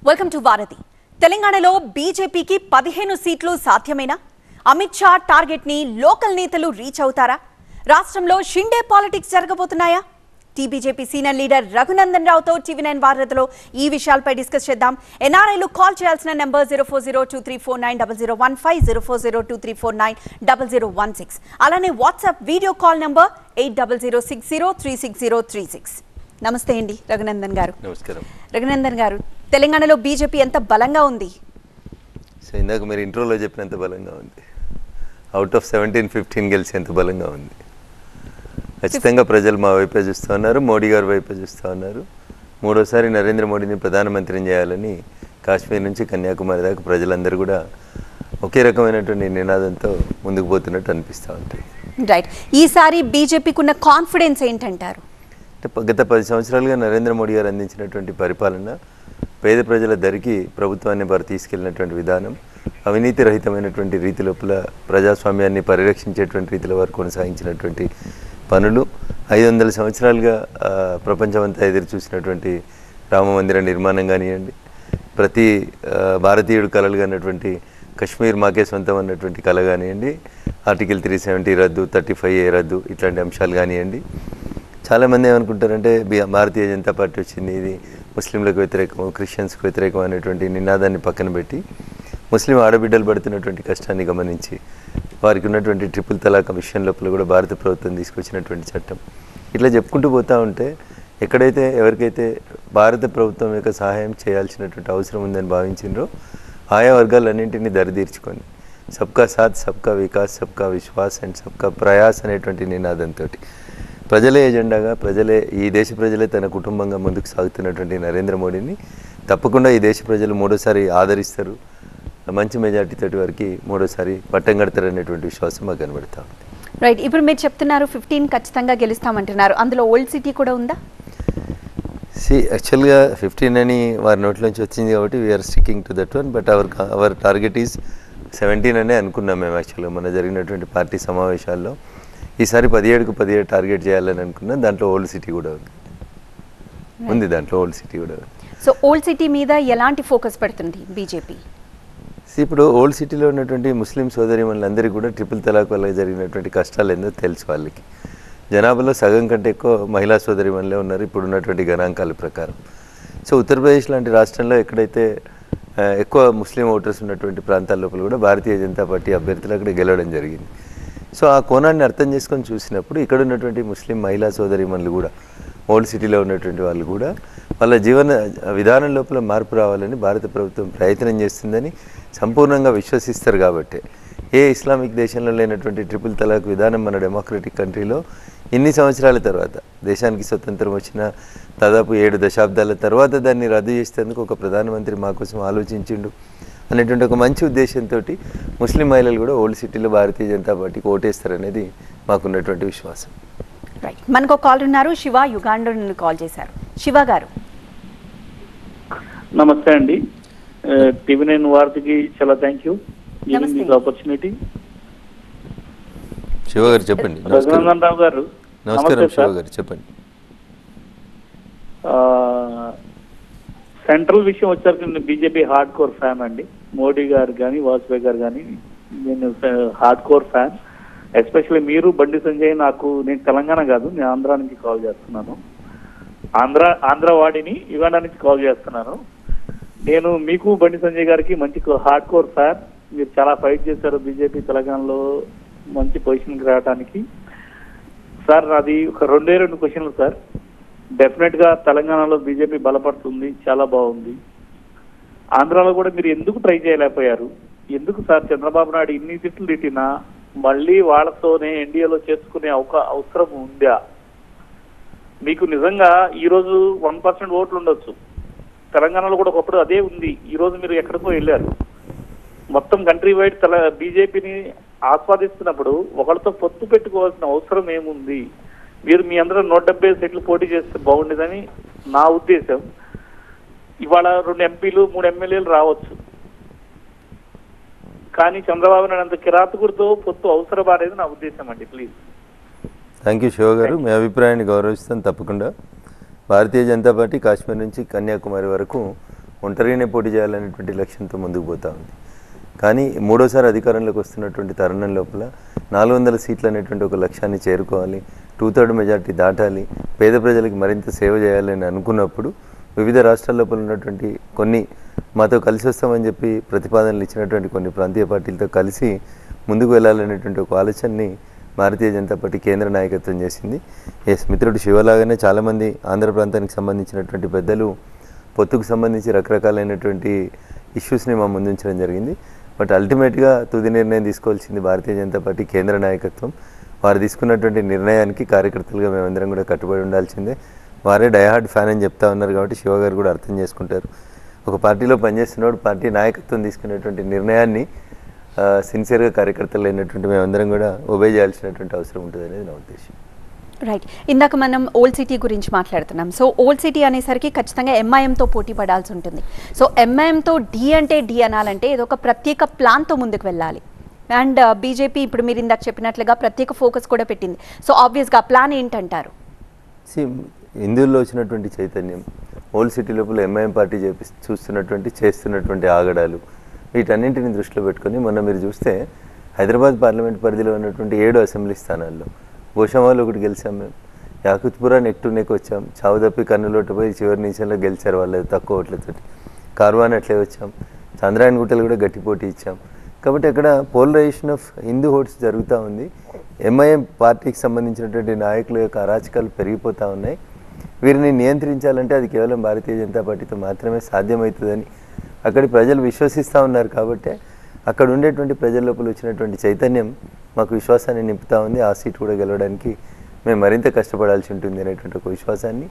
Welcome to వారధి. తెలంగాణలో బీజేపీకి 15 సీట్లు సాధ్యమేనా? అమిత్ షా టార్గెట్ ని లోకల్ నేతలు రీచ్ అవుతారా? రాష్ట్రంలో షిండే పాలిటిక్స్ జరగబోతున్నాయా? టీబీజేపీ సీనియర్ లీడర్ రఘునందన్ రావుతో టీవీ9 వారధిలో ఈ విషయాలపై డిస్కస్ చేద్దాం. ఎన్ఆర్ఐలు కాల్ చేయాల్సిన నెంబర్ 0402349015 040234900016. అలానే వాట్సాప్ వీడియో కాల్ నెంబర్ 8006036036. నమస్తే అండి రఘునందన్ గారు. నమస్కారం రఘునందన్ గారు, తెలంగాణలో బీజేపీ ఎంత బలంగా ఉంది? సో ఇందాక మీరు ఇంట్రోలో చెప్పినంత బలంగా ఉంది. అవుట్ ఆఫ్ 17-15 గెలిచి ఎంత బలంగా ఉంది. ఖచ్చితంగా ప్రజలు మా వైపే చూస్తూ ఉన్నారు, మోడీ గారి వైపే చూస్తూ ఉన్నారు. మూడోసారి నరేంద్ర మోడీని ప్రధానమంత్రిని చేయాలని కాశ్మీర్ నుంచి కన్యాకుమారి దాకా ప్రజలందరూ కూడా ఒకే రకమైనటువంటి నినాదంతో ముందుకు పోతున్నట్టు అనిపిస్తూ ఉంటుంది. రైట్, ఈసారి బీజేపీకి ఉన్న కాన్ఫిడెన్స్ ఏంటంటారు? అంటే గత 10 సంవత్సరాలుగా నరేంద్ర మోడీ గారు అందించినటువంటి పరిపాలన, పేద ప్రజల ధరికి ప్రభుత్వాన్ని వారు తీసుకెళ్ళినటువంటి విధానం, అవినీతి రహితమైనటువంటి రీతి లోపల ప్రజాస్వామ్యాన్ని పరిరక్షించేటువంటి రీతిలో వారు కొనసాగించినటువంటి పనులు, 500 సంవత్సరాలుగా ప్రపంచమంతా ఎదురు చూసినటువంటి రామ మందిర నిర్మాణం కానివ్వండి, ప్రతి భారతీయుడు కలలు అన్నటువంటి కశ్మీర్ మాకే సొంతం అన్నటువంటి కళ కానివ్వండి, ఆర్టికల్ 370 రద్దు, 35A రద్దు, ఇట్లాంటి అంశాలు కానివ్వండి. చాలామంది ఏమనుకుంటారంటే భారతీయ జనతా పార్టీ వచ్చింది, ఇది ముస్లింలకు వ్యతిరేకం, క్రిస్టియన్స్కి వ్యతిరేకం అనేటువంటి నినాదాన్ని పక్కన పెట్టి ముస్లిం ఆడబిడ్డలు పడుతున్నటువంటి కష్టాన్ని గమనించి వారికి ఉన్నటువంటి ట్రిపుల్ తలాక్ విషయం లోపల కూడా భారత ప్రభుత్వం తీసుకొచ్చినటువంటి చట్టం, ఇట్లా చెప్పుకుంటూ పోతూ ఉంటే ఎక్కడైతే ఎవరికైతే భారత ప్రభుత్వం యొక్క సహాయం చేయాల్సినటువంటి అవసరం ఉందని భావించిండ్రో ఆయా వర్గాలన్నింటినీ దరిదీర్చుకొని సబ్కా సాత్, సబ్కా వికాస్, సబ్కా విశ్వాస్ అండ్ సబ్కా ప్రయాస్ అనేటువంటి నినాదంతో ప్రజలే ఎజెండాగా, ఈ దేశ ప్రజలే తన కుటుంబంగా ముందుకు సాగుతున్నటువంటి నరేంద్ర మోడీని తప్పకుండా ఈ దేశ ప్రజలు మూడోసారి ఆదరిస్తారు, మంచి మెజార్టీ తోటి వారికి మూడోసారి పట్టం కడతారు అనేటువంటి విశ్వాసం మాకు కనబడతా ఉంది. రైట్, ఇప్పుడు మీరు చెప్తున్నారు 15 ఖచ్చితంగా గెలుస్తామంటున్నారు, అందులో ఓల్డ్ సిటీ కూడా ఉందా? యాక్చువల్గా 15 అని వారి నోట్లోంచి వచ్చింది కాబట్టి we are sticking to that one. But our target is 17 అనే అనుకున్నాం మేము. యాక్చువల్గా మన జరిగినటువంటి పార్టీ సమావేశాల్లో ఈసారి 17కు 17 టార్గెట్ చేయాలని అనుకున్నాం. దాంట్లో ఓల్డ్ సిటీ కూడా ఉంది, దాంట్లో ఓల్డ్ సిటీ కూడా ఉంది. సో ఓల్డ్ సిటీ మీద ఎలాంటి ఫోకస్ పెడుతుంది బీజేపీ? ఇప్పుడు ఓల్డ్ సిటీలో ఉన్నటువంటి ముస్లిం సోదరీమణులందరికీ కూడా ట్రిపుల్ తలాక్ వల్ల జరిగినటువంటి కష్టాలు ఏందో తెలుసు. వాళ్ళకి జనాభాలో సగం కంటే ఎక్కువ మహిళా సోదరీమణులే ఉన్నారు ఇప్పుడు ఉన్నటువంటి గణాంకాల ప్రకారం. సో ఉత్తరప్రదేశ్ లాంటి రాష్ట్రంలో ఎక్కడైతే ఎక్కువ ముస్లిం ఓటర్స్ ఉన్నటువంటి ప్రాంతాల లోపల కూడా భారతీయ జనతా పార్టీ అభ్యర్థులు అక్కడ గెలవడం జరిగింది. సో ఆ కోణాన్ని అర్థం చేసుకొని చూసినప్పుడు ఇక్కడ ఉన్నటువంటి ముస్లిం మహిళా సోదరీమణులు కూడా, ఓల్డ్ సిటీలో ఉన్నటువంటి వాళ్ళు కూడా వాళ్ళ జీవన విధానం లోపల మార్పు రావాలని భారత ప్రభుత్వం ప్రయత్నం చేస్తుందని సంపూర్ణంగా విశ్వసిస్తారు. కాబట్టి ఏ ఇస్లామిక్ దేశంలో లేనటువంటి ట్రిపుల్ తలాక్ విధానం మన డెమోక్రటిక్ కంట్రీలో ఇన్ని సంవత్సరాల తర్వాత, దేశానికి స్వతంత్రం వచ్చిన దాదాపు 7 దశాబ్దాల తర్వాత దాన్ని రద్దు చేసేందుకు ఒక ప్రధానమంత్రి మా కోసం ఆలోచించిండు అనేటువంటి ఒక మంచి ఉద్దేశంతో ముస్లిం మహిళలు కూడా ఓల్డ్ సిటీలో భారతీయ జనతా పార్టీకి ఓటేస్తారనేది మాకున్నటువంటి విశ్వాసం. రైట్, మనకు ఒక కాల్ ఉన్నారు, శివ యుగాండ నుండి కాల్ చేశారు. శివ గారు నమస్తే అండి. టీవీ9 వార్తకి చాలా థ్యాంక్ యూ ఆపర్చునిటీ. శివ గారు చెప్పండి. రఘునందన్ రావు గారు నమస్కారం. శివ గారు చెప్పండి. సెంట్రల్ విషయం వచ్చారు, బీజేపీ హార్డ్ కోర్ ఫ్యాన్ అండి. మోడీ గారు కానీ వాజ్పేయి గారు కానీ నేను హార్డ్ కోర్ ఫ్యాన్. ఎస్పెషల్లీ మీరు, బండి సంజయ్. నేను తెలంగాణ కాదు, నేను ఆంధ్ర నుంచి కాల్ చేస్తున్నాను. ఆంధ్ర వాడిని యుగాండా నుంచి కాల్ చేస్తున్నాను. నేను మీకు, బండి సంజయ్ గారికి మంచి హార్డ్ కోర్ ఫ్యాన్. మీరు చాలా ఫైట్ చేశారు బీజేపీ తెలంగాణలో మంచి పొజిషన్కి రావడానికి. సార్ నాది ఒక 2 క్వశ్చన్లు సార్. డెఫినెట్ గా తెలంగాణలో బీజేపీ బలపడుతుంది, చాలా బాగుంది. ఆంధ్రాలో కూడా మీరు ఎందుకు ట్రై చేయలేకపోయారు? ఎందుకు సార్ చంద్రబాబు నాయుడు ఇన్ని తిట్లు తిట్టినా మళ్ళీ వాళ్ళతోనే ఎన్డీఏలో చేసుకునే అవసరం ఉందా? మీకు నిజంగా ఈరోజు 1% ఓట్లు ఉండొచ్చు, తెలంగాణలో కూడా ఒకప్పుడు అదే ఉంది. ఈరోజు మీరు ఎక్కడికో వెళ్ళారు. మొత్తం కంట్రీ వైడ్ బీజేపీని ఆస్వాదిస్తున్నప్పుడు ఒకళ్ళతో పొత్తు పెట్టుకోవాల్సిన అవసరం ఏముంది? మీరు మీ అందరూ 170 సీట్లు పోటీ చేస్తే బాగుండేదని నా ఉద్దేశం. ఇవాళ 2 ఎంపీలు 3 ఎమ్మెల్యేలు రావచ్చు, కానీ చంద్రబాబు నాయుడు అంత కిరాతకుడితో పొత్తు అవసరం అనేది నా ఉద్దేశం అండి. ప్లీజ్. థ్యాంక్ యూ శివ గారు. మీ అభిప్రాయాన్ని గౌరవిస్తాను తప్పకుండా. భారతీయ జనతా పార్టీ కాశ్మీర్ నుంచి కన్యాకుమారి వరకు ఒంటరిగానే పోటీ చేయాలనేటువంటి లక్ష్యంతో ముందుకు పోతూ ఉంది. కానీ మూడోసారి అధికారంలోకి వస్తున్నటువంటి తరుణం లోపల 400 సీట్లు అనేటువంటి ఒక లక్ష్యాన్ని చేరుకోవాలి, 2/3 మెజార్టీ దాటాలి, పేద ప్రజలకు మరింత సేవ చేయాలని అనుకున్నప్పుడు వివిధ రాష్ట్రాల లోపల ఉన్నటువంటి కొన్ని మాతో కలిసి వస్తామని చెప్పి ప్రతిపాదనలు ఇచ్చినటువంటి కొన్ని ప్రాంతీయ పార్టీలతో కలిసి ముందుకు వెళ్ళాలనేటువంటి ఒక ఆలోచనని భారతీయ జనతా పార్టీ కేంద్ర నాయకత్వం చేసింది. మిత్రుడు శివలాగానే చాలామంది ఆంధ్ర ప్రాంతానికి సంబంధించినటువంటి పెద్దలు పొత్తుకు సంబంధించి రకరకాలైనటువంటి ఇష్యూస్ని మా ముందుంచడం జరిగింది. బట్ అల్టిమేట్గా తుది నిర్ణయం తీసుకోవాల్సింది భారతీయ జనతా పార్టీ కేంద్ర నాయకత్వం. వారు తీసుకున్నటువంటి నిర్ణయానికి కార్యకర్తలుగా మేమందరం కూడా కట్టుబడి ఉండాల్సిందే. వారే డైహార్డ్ ఫ్యాన్ అని చెప్తా ఉన్నారు కాబట్టి శివ గారు కూడా అర్థం చేసుకుంటారు. ఒక పార్టీలో పనిచేస్తున్నప్పుడు పార్టీ నాయకత్వం తీసుకునేటువంటి నిర్ణయాన్ని సిన్సియర్గా కార్యకర్తలు అయినటువంటి మేమందరం కూడా ఒబే చేయాల్సినటువంటి అవసరం ఉంటుంది అనేది నా ఉద్దేశం. రైట్, ఇందాక మనం ఓల్డ్ సిటీ గురించి మాట్లాడుతున్నాం. సో ఓల్డ్ సిటీ అనేసరికి ఖచ్చితంగా ఎంఐఎంతో పోటీ పడాల్సి ఉంటుంది. సో ఎంఐఎంతో డి అంటే డి అనాలంటే ఏదో ఒక ప్రత్యేక ప్లాన్తో ముందుకు వెళ్ళాలి. అండ్ బీజేపీ ఇప్పుడు మీరు ఇందాక చెప్పినట్లుగా ప్రత్యేక ఫోకస్ కూడా పెట్టింది. సో ఆబ్వియస్గా ప్లాన్ ఏంటంటారు? హిందువుల్లో వచ్చినటువంటి చైతన్యం, ఓల్డ్ సిటీ లోపల ఎంఐఎం పార్టీ చేస్తున్నటువంటి ఆగడాలు, వీటన్నింటిని దృష్టిలో పెట్టుకొని మొన్న మీరు చూస్తే హైదరాబాద్ పార్లమెంట్ పరిధిలో ఉన్నటువంటి 7 అసెంబ్లీ స్థానాల్లో గోషామాలో ఒకటి గెలిచాం మేము, యాకుత్పురా నెక్ టు నెక్ వచ్చాం, చావుదప్పి కన్నులోట పోయి చివరి నిమిషంలో గెలిచారు వాళ్ళు తక్కువ ఓట్లతో. కార్వాన్ అట్లే వచ్చాం, చంద్రాయన్ గుట్టలు కూడా గట్టి పోటీ ఇచ్చాం. కాబట్టి అక్కడ పోలరైజేషన్ ఆఫ్ హిందూ ఓట్స్ జరుగుతూ ఉంది. ఎంఐఎం పార్టీకి సంబంధించినటువంటి నాయకుల యొక్క అరాచకాలు పెరిగిపోతూ ఉన్నాయి. వీరిని నియంత్రించాలంటే అది కేవలం భారతీయ జనతా పార్టీతో మాత్రమే సాధ్యమవుతుందని అక్కడి ప్రజలు విశ్వసిస్తూ ఉన్నారు. కాబట్టి అక్కడ ఉండేటువంటి ప్రజల లోపల వచ్చినటువంటి చైతన్యం మాకు విశ్వాసాన్ని నింపుతూ ఉంది. ఆ సీట్ కూడా గెలవడానికి మేము మరింత కష్టపడాల్సి ఉంటుంది అనేటువంటి ఒక విశ్వాసాన్ని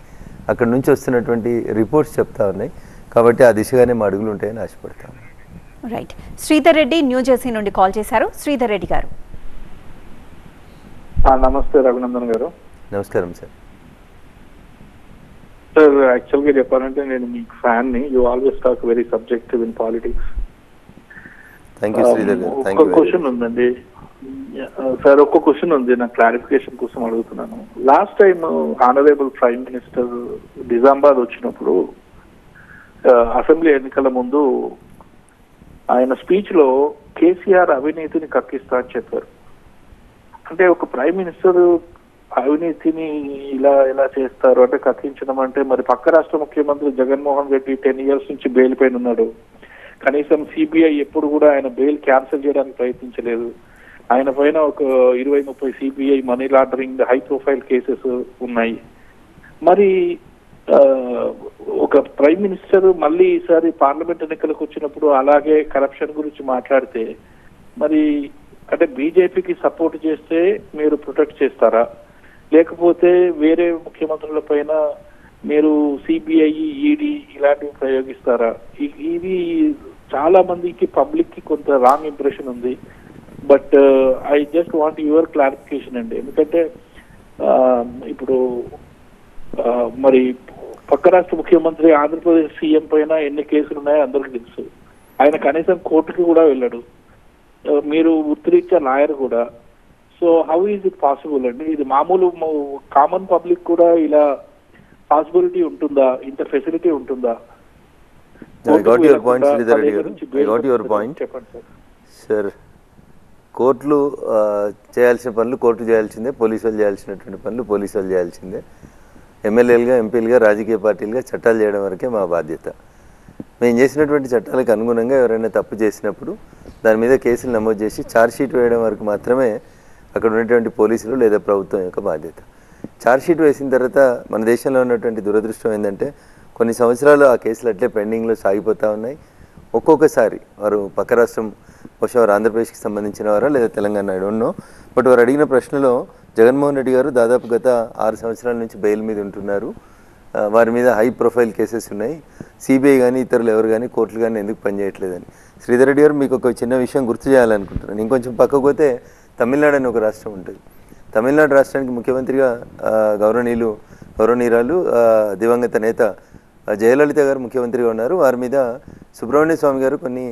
అక్కడ నుంచి వస్తున్నటువంటి రిపోర్ట్స్ చెప్తా ఉన్నాయి. కాబట్టి ఆ దిశగానే మా అడుగులు ఉంటాయని ఆశపడతాం. రైట్, శ్రీధర్ రెడ్డి న్యూజెర్సీ నుండి కాల్ చేశారు. శ్రీధర్ రెడ్డి గారు. నమస్తే రఘునందన్ గారు. నమస్కారం సార్. సార్ యాక్చువల్గా చెప్పాలంటే నేను మీకు ఫ్యాన్ ని. You always talk very subjective in politics. Thank you Sridhar గారు. ఒక క్వశ్చన్ ఉందండి సార్, ఒక్క క్వశ్చన్ ఉంది, నా క్లారిఫికేషన్ కోసం అడుగుతున్నాను. Last time honourable prime minister Nizamabad వచ్చినప్పుడు అసెంబ్లీ ఎన్నికల ముందు ఆయన స్పీచ్ లో కేసీఆర్ అవినీతిని కక్కిస్తా అని చెప్పారు. అంటే ఒక ప్రైమ్ మినిస్టర్ అవినీతిని ఇలా చేస్తారు అంటే కక్కించడం అంటే, మరి పక్క రాష్ట్ర ముఖ్యమంత్రి జగన్మోహన్ రెడ్డి 10 years నుంచి బెయిల్ పైన ఉన్నాడు. కనీసం సిబిఐ ఎప్పుడు కూడా ఆయన బెయిల్ క్యాన్సిల్ చేయడానికి ప్రయత్నించలేదు. ఆయన పైన ఒక 20-30 CBI money laundering high profile cases ఉన్నాయి. మరి ఒక ప్రైమ్ మినిస్టర్ మళ్ళీ ఈసారి పార్లమెంట్ ఎన్నికలకు వచ్చినప్పుడు అలాగే కరప్షన్ గురించి మాట్లాడితే, మరి అంటే బీజేపీకి సపోర్ట్ చేస్తే మీరు ప్రొటెక్ట్ చేస్తారా, లేకపోతే వేరే ముఖ్యమంత్రుల పైన మీరు సిబిఐ ఈడీ ఇలాంటివి ప్రయోగిస్తారా? ఇది చాలా మందికి పబ్లిక్ కి కొంత రాంగ్ ఇంప్రెషన్ ఉంది. But I just want your clarification అండి. ఎందుకంటే ఇప్పుడు మరి పక్క రాష్ట్ర ముఖ్యమంత్రి ఆంధ్రప్రదేశ్ సీఎం పైన ఎన్ని కేసులు ఉన్నాయో అందరికీ తెలుసు. ఆయన కనీసం కోర్టుకి కూడా వెళ్ళాడు. మీరు వృత్తిరీత్యా లాయర్ కూడా. So how is it possible అండి? ఇది మామూలు కామన్ పబ్లిక్ కూడా ఇలా పాసిబిలిటీ ఉంటుందా? ఇంత ఫెసిలిటీ ఉంటుందా? చెప్పండి సార్. కోర్టులు చేయాల్సిన పనులు కోర్టు చేయాల్సిందే, పోలీసులు చేయాల్సినటువంటి పనులు పోలీసులు చేయాల్సిందే. ఎమ్మెల్యేలుగా, ఎంపీలుగా, రాజకీయ పార్టీలుగా చట్టాలు చేయడం వరకే మా బాధ్యత. మేము చేసినటువంటి చట్టాలకు అనుగుణంగా ఎవరైనా తప్పు చేసినప్పుడు దాని మీద కేసులు నమోదు చేసి ఛార్జ్షీట్ వేయడం వరకు మాత్రమే అక్కడ ఉన్నటువంటి పోలీసులు లేదా ప్రభుత్వం యొక్క బాధ్యత. ఛార్జ్షీట్ వేసిన తర్వాత మన దేశంలో ఉన్నటువంటి దురదృష్టం ఏంటంటే కొన్ని సంవత్సరాలు ఆ కేసులు అట్లే పెండింగ్లో సాగిపోతూ ఉన్నాయి. ఒక్కొక్కసారి వారు పక్క రాష్ట్రం, బహుశా వారు ఆంధ్రప్రదేశ్కి సంబంధించిన వారా లేదా Telangana, I don't know. But వారు అడిగిన ప్రశ్నలో జగన్మోహన్ రెడ్డి గారు దాదాపు గత 6 సంవత్సరాల నుంచి బెయిల్ మీద ఉంటున్నారు, వారి మీద హై ప్రొఫైల్ కేసెస్ ఉన్నాయి, సిబిఐ కానీ ఇతరులు ఎవరు కానీ కోర్టులు కానీ ఎందుకు పనిచేయట్లేదని. శ్రీధర్ రెడ్డి గారు, మీకు ఒక చిన్న విషయం గుర్తు చేయాలనుకుంటున్నాను. ఇంకొంచెం పక్కకు పోతే తమిళనాడు అని ఒక రాష్ట్రం ఉంటుంది. తమిళనాడు రాష్ట్రానికి ముఖ్యమంత్రిగా గౌరవనీయురాలు దివంగత నేత జయలలిత గారు ముఖ్యమంత్రిగా ఉన్నారు. వారి మీద సుబ్రహ్మణ్య స్వామి గారు కొన్ని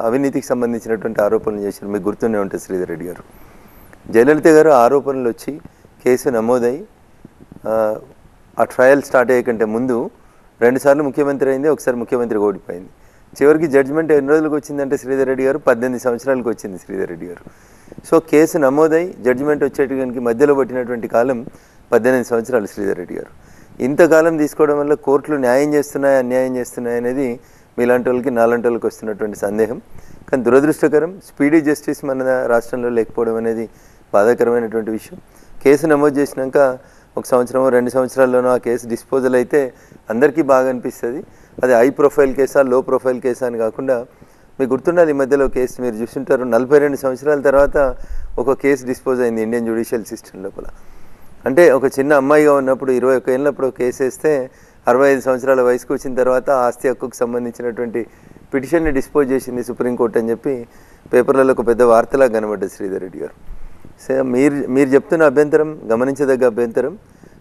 అవినీతికి సంబంధించినటువంటి ఆరోపణలు చేశారు. మీకు గుర్తుండే ఉంటుంది శ్రీధర్ రెడ్డి గారు. జయలలిత గారు ఆరోపణలు వచ్చి కేసు నమోదై ఆ ట్రయల్ స్టార్ట్ అయ్యే కంటే ముందు రెండుసార్లు ముఖ్యమంత్రి అయింది, ఒకసారి ముఖ్యమంత్రి ఓడిపోయింది. చివరికి జడ్జిమెంట్ ఎన్ని రోజులకు వచ్చిందంటే శ్రీధర్ రెడ్డి గారు 18 సంవత్సరాలకు వచ్చింది శ్రీధర్ రెడ్డి గారు. సో కేసు నమోదై జడ్జిమెంట్ వచ్చేటికి మధ్యలో పట్టినటువంటి కాలం 18 సంవత్సరాలు శ్రీధర్ రెడ్డి గారు. ఇంతకాలం తీసుకోవడం వల్ల కోర్టులు న్యాయం చేస్తున్నాయి అన్యాయం చేస్తున్నాయి అనేది మీలాంటి వాళ్ళకి నాలాంటి వాళ్ళకి వస్తున్నటువంటి సందేహం. కానీ దురదృష్టకరం, స్పీడీ జస్టిస్ మన రాష్ట్రంలో లేకపోవడం అనేది బాధాకరమైనటువంటి విషయం. కేసు నమోదు చేసినాక 1 సంవత్సరమో 2 సంవత్సరాల్లోనో ఆ కేసు డిస్పోజల్ అయితే అందరికీ బాగా అనిపిస్తుంది. అది హై ప్రొఫైల్ కేసా లో ప్రొఫైల్ కేసా అని కాకుండా మీకు గుర్తుండాలి, ఈ మధ్యలో కేసు మీరు చూస్తుంటారు, 42 సంవత్సరాల తర్వాత ఒక కేసు డిస్పోజ్ అయింది ఇండియన్ జ్యుడిషియల్ సిస్టమ్ లోపల. అంటే ఒక చిన్న అమ్మాయిగా ఉన్నప్పుడు 21 ఏళ్ళప్పుడు కేసు వేస్తే 65 సంవత్సరాల వయసుకు వచ్చిన తర్వాత ఆస్తి హక్కుకు సంబంధించినటువంటి పిటిషన్ని డిస్పోజ్ చేసింది సుప్రీంకోర్టు అని చెప్పి పేపర్లలో ఒక పెద్ద వార్తలా కనబడ్డది శ్రీధర్ రెడ్డి గారు. సో మీరు చెప్తున్న అభ్యంతరం గమనించదగ్గ అభ్యంతరం.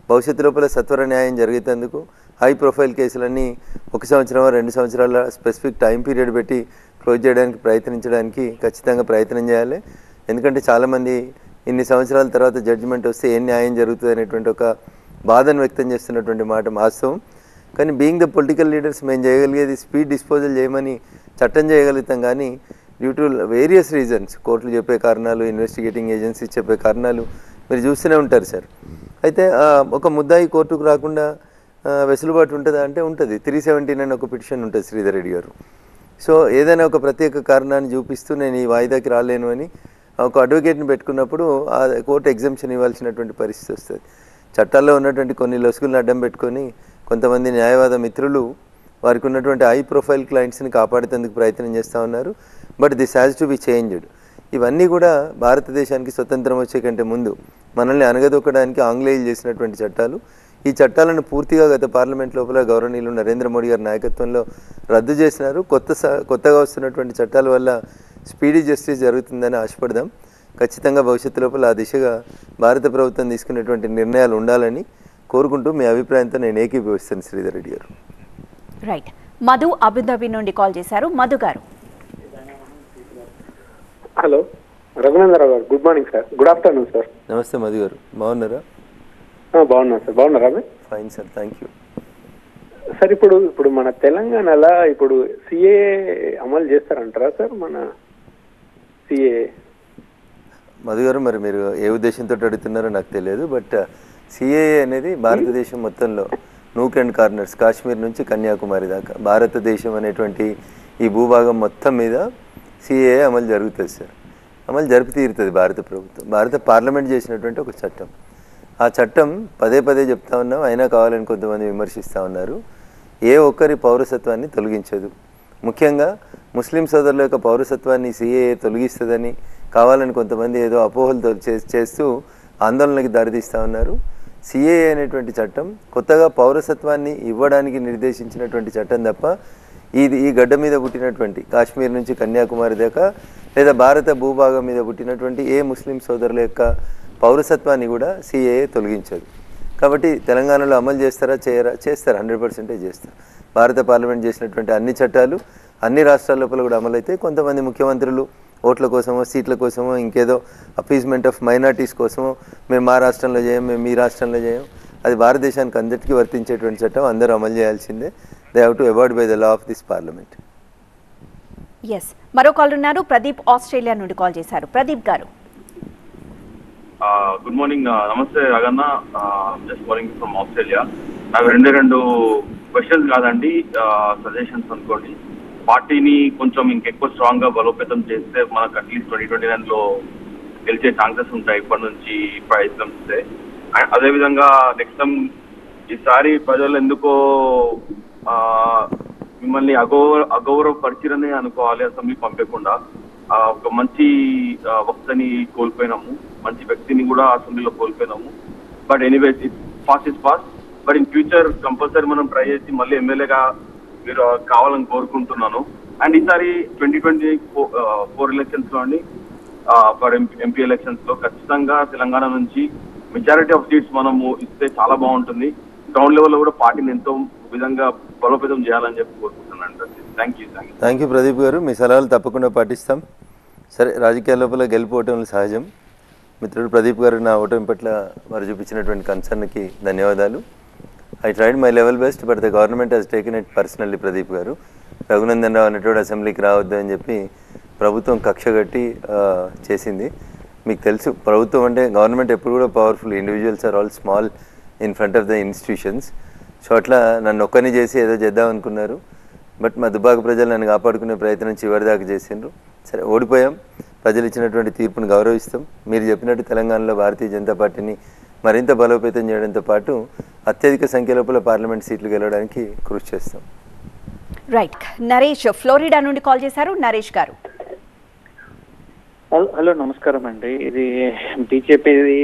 భవిష్యత్తు లోపల సత్వర న్యాయం జరిగేందుకు హై ప్రొఫైల్ కేసులన్నీ 1 సంవత్సరం 2 సంవత్సరాల స్పెసిఫిక్ టైం పీరియడ్ పెట్టి క్లోజ్ చేయడానికి ప్రయత్నించడానికి ఖచ్చితంగా ప్రయత్నం చేయాలి. ఎందుకంటే చాలామంది ఇన్ని సంవత్సరాల తర్వాత జడ్జిమెంట్ వస్తే ఏం న్యాయం జరుగుతుంది అనేటువంటి ఒక బాధను వ్యక్తం చేస్తున్నటువంటి మాట వాస్తవం. కానీ బీయింగ్ ద పొలిటికల్ లీడర్స్ మేము చేయగలిగేది స్పీడ్ డిస్పోజల్ చేయమని చట్టం చేయగలుగుతాం. కానీ డ్యూ టు వేరియస్ రీజన్స్ కోర్టులు చెప్పే కారణాలు, ఇన్వెస్టిగేటింగ్ ఏజెన్సీస్ చెప్పే కారణాలు మీరు చూస్తూనే ఉంటారు సార్. అయితే ఒక ముద్దాయి కోర్టుకు రాకుండా వెసులుబాటు ఉంటుందా అంటే ఉంటుంది. 317 అని ఒక పిటిషన్ ఉంటుంది శ్రీధర్ రెడ్డి గారు. సో ఏదైనా ఒక ప్రత్యేక కారణాన్ని చూపిస్తూ నేను ఈ వాయిదాకి రాలేను అని ఒక అడ్వకేట్ని పెట్టుకున్నప్పుడు ఆ కోర్టు ఎగ్జంప్షన్ ఇవ్వాల్సినటువంటి పరిస్థితి వస్తుంది. చట్టాల్లో ఉన్నటువంటి కొన్ని లొసుగులను అడ్డం పెట్టుకొని కొంతమంది న్యాయవాద మిత్రులు వారికి ఉన్నటువంటి హై ప్రొఫైల్ క్లయింట్స్ని కాపాడేందుకు ప్రయత్నం చేస్తూ ఉన్నారు. But this has to be changed. ఇవన్నీ కూడా భారతదేశానికి స్వతంత్రం వచ్చే కంటే ముందు మనల్ని అనగదొక్కడానికి ఆంగ్లేయులు చేసినటువంటి చట్టాలు. ఈ చట్టాలను పూర్తిగా గత పార్లమెంట్ లోపల గౌరవనీయులు నరేంద్ర మోడీ గారి నాయకత్వంలో రద్దు చేసినారు. కొత్తగా వస్తున్నటువంటి చట్టాల వల్ల స్పీడీ జస్టిస్ జరుగుతుందని ఆశపడదాం. ఖచ్చితంగా భవిష్యత్తు లోపల ఆ దిశగా భారత ప్రభుత్వం తీసుకునేటువంటి నిర్ణయాలు ఉండాలని కోరుకుంటూ మీ అభిప్రాయంతో నేను ఏకీభవిస్తాను శ్రీధర్ రెడ్డి గారు. రైట్. మధు అబుదాబి నుండి కాల్ చేశారు. మధు గారు. హలో రఘునందరావు గారు, good morning sir. Good afternoon sir. నమస్తే మధు గారు, బాగున్నారా? బాగున్నాను సార్. బాగున్నారా? Fine sir, thank you sir. ఇప్పుడు మన తెలంగాణలో ఇప్పుడు సిఏ అమలు చేస్తారంటారా సార్? మన సిఏ మధు గారు, మరి మీరు ఏ ఉద్దేశంతో అడుగుతున్నారో నాకు తెలియదు. బట్ సిఏఏ అనేది భారతదేశం మొత్తంలో నూక్ అండ్ కార్నర్స్, కాశ్మీర్ నుంచి కన్యాకుమారి దాకా భారతదేశం అనేటువంటి ఈ భూభాగం మొత్తం మీద సిఏఏ అమలు జరుగుతుంది సార్. అమలు జరిపి తీరుతుంది భారత ప్రభుత్వం. భారత పార్లమెంట్ చేసినటువంటి ఒక చట్టం. ఆ చట్టం పదే చెప్తా ఉన్నాం, అయినా కావాలని కొంతమంది విమర్శిస్తూ ఉన్నారు. ఏ ఒక్కరి పౌరసత్వాన్ని తొలగించదు. ముఖ్యంగా ముస్లిం సోదరుల యొక్క పౌరసత్వాన్ని సిఏఏ తొలగిస్తుందని కావాలని కొంతమంది ఏదో అపోహలు చేస్తూ ఆందోళనకి దారితీస్తూ ఉన్నారు. సిఏఏ అనేటువంటి చట్టం కొత్తగా పౌరసత్వాన్ని ఇవ్వడానికి నిర్దేశించినటువంటి చట్టం తప్ప ఈ గడ్డ మీద పుట్టినటువంటి కాశ్మీర్ నుంచి కన్యాకుమారి దాకా లేదా భారత భూభాగం మీద పుట్టినటువంటి ఏ ముస్లిం సోదరుల యొక్క పౌరసత్వాన్ని కూడా సిఏఏ తొలగించదు. కాబట్టి తెలంగాణలో అమలు చేస్తారా చేయరా? చేస్తారు, 100% చేస్తారు. భారత పార్లమెంట్ చేసినటువంటి అన్ని చట్టాలు అన్ని రాష్ట్రాల లోపల కూడా అమలైతే కొంతమంది ముఖ్యమంత్రులు ఓట్ల కోసమో సీట్ల కోసమో ఇంకేదో అపీజ్మెంట్ ఆఫ్ మైనారిటీస్ కోసమో మేము మా రాష్ట్రంలో చేయం, మేము మీ రాష్ట్రంలో చేయం, అది భారతదేశానికి అందరికీ వర్తించేటువంటి చట్టం, అందరూ అమలు చేయాల్సిందే. They have to avoid by the law of this parliament. Yes, మరో కాల్ ఉన్నారు. ప్రదీప్ ఆస్ట్రేలియా నుండి కాల్ చేశారు. ప్రదీప్ గారు. Good morning. నమస్తే Raganna, just calling from Australia. నాకు రెండు క్వశ్చన్స్ కాదండి, సజెషన్స్ అనుకోండి. పార్టీని కొంచెం ఇంకెక్కువ స్ట్రాంగ్ గా బలోపేతం చేస్తే మనకు అట్లీస్ట్ 2029లో గెలిచే ఛాన్సెస్ ఉంటాయి ఇప్పటి నుంచి ప్రయత్నం చేస్తే. అదేవిధంగా నెక్స్ట్ టైం ఈసారి ప్రజలు ఎందుకో మిమ్మల్ని అగౌరవపరిచిరనే అనుకోవాలి, అసెంబ్లీ పంపకుండా. ఒక మంచి వక్తని కోల్పోయినాము, మంచి వ్యక్తిని కూడా అసెంబ్లీలో కోల్పోయినాము. But anyways past is past. But in future compulsory మనం ట్రై చేసి మళ్ళీ ఎమ్మెల్యేగా మీరు కావాలని కోరుకుంటున్నాను. అండ్ ఈసారి 2024 ఎలక్షన్స్ లో అండి, ఫర్ ఎంపీ ఎలక్షన్స్ లో ఖచ్చితంగా తెలంగాణ నుంచి మెజారిటీ ఆఫ్ సీట్స్ మనము ఇస్తే చాలా బాగుంటుంది. గ్రౌండ్ లెవెల్లో కూడా పార్టీని ఎంతో విధంగా బలోపేతం చేయాలని చెప్పి కోరుకుంటున్నాను. థ్యాంక్ యూ ప్రదీప్ గారు, మీ సలహాలు తప్పకుండా పాటిస్తాం. సరే, రాజకీయాల లోపల గెలుపోవటం సహజం. మిత్రుడు ప్రదీప్ గారు నా ఓటమి పట్ల వారు చూపించినటువంటి కన్సర్న్కి ధన్యవాదాలు. I tried my level best, but the government has taken it personally, Pradeep garu. Raghunandan Rao అనేటువంటి అసెంబ్లీకి రావద్దు అని చెప్పి ప్రభుత్వం కక్ష కట్టి చేసింది. మీకు తెలుసు ప్రభుత్వం అంటే గవర్నమెంట్ ఎప్పుడు కూడా powerful, individuals are all small in front of the institutions. So అట్లా నన్ను ఒక్కని చేసి ఏదో చేద్దాం అనుకున్నారు. బట్ మా దుబ్బాక ప్రజలు నన్ను కాపాడుకునే ప్రయత్నం చివరిదాకా చేసిండ్రు. సరే ఓడిపోయాం, ప్రజలు ఇచ్చినటువంటి తీర్పును గౌరవిస్తాం. మీరు చెప్పినట్టు తెలంగాణలో భారతీయ జనతా పార్టీని మరింత బలోపేతం చేయడంతో పాటు అత్యధిక సంఖ్య లోపల పార్లమెంట్ సీట్లు గెలవడానికి కృషి చేస్తాం. రైట్, నరేష్ ఫ్లోరిడా నుండి కాల్ చేశారు. నరేష్ గారు. హలో, నమస్కారం అండి. ఇది బీజేపీది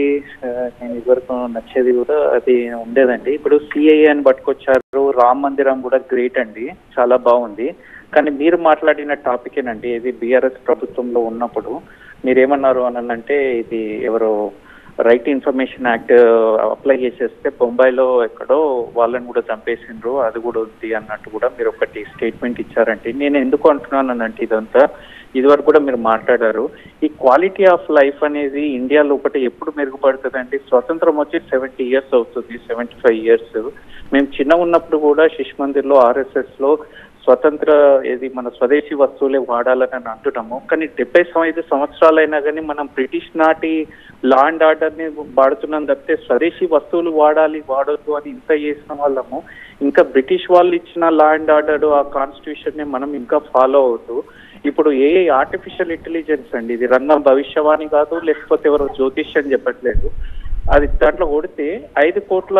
నేను ఇదివరకు నచ్చేది కూడా అది ఉండేదండి. ఇప్పుడు సిఐఏ అని పట్టుకొచ్చారు, రామ మందిరం కూడా గ్రేట్ అండి, చాలా బాగుంది. కానీ మీరు మాట్లాడిన టాపికేనండి, ఇది బీఆర్ఎస్ ప్రభుత్వంలో ఉన్నప్పుడు మీరేమన్నారు అని అంటే, ఇది ఎవరో రైట్ ఇన్ఫర్మేషన్ యాక్ట్ అప్లై చేసేస్తే బొంబాయిలో ఎక్కడో వాళ్ళని కూడా చంపేసిండ్రు, అది కూడా ఉంది అన్నట్టు కూడా మీరు ఒకటి స్టేట్మెంట్ ఇచ్చారంటే, నేను ఎందుకు అంటున్నానంటే ఇదంతా ఇదివరకు కూడా మీరు మాట్లాడారు. ఈ క్వాలిటీ ఆఫ్ లైఫ్ అనేది ఇండియా లోపల ఎప్పుడు మెరుగుపడుతుందండి? స్వతంత్రం వచ్చి 70 years అవుతుంది, 75 years. మేము చిన్న ఉన్నప్పుడు కూడా శిశు మందిర్లో RSS లో స్వతంత్ర ఏది మన స్వదేశీ వస్తువులే వాడాలని అంటున్నాము. కానీ 75 సంవత్సరాలైనా కానీ మనం బ్రిటిష్ నాటి లా అండ్ ఆర్డర్ని వాడుతున్నాం తప్పితే స్వదేశీ వస్తువులు వాడొద్దు అని ఇంత చేసిన వాళ్ళము ఇంకా బ్రిటిష్ వాళ్ళు ఇచ్చిన లా అండ్ ఆర్డర్ ఆ కాన్స్టిట్యూషన్ని మనం ఇంకా ఫాలో అవుతూ ఇప్పుడు ఆర్టిఫిషియల్ ఇంటెలిజెన్స్ అండి, ఇది రంగం భవిష్యవాణి కాదు, లేకపోతే ఎవరో జ్యోతిష్యం చెప్పట్లేదు. అది దాంట్లో కొడితే 5 కోట్ల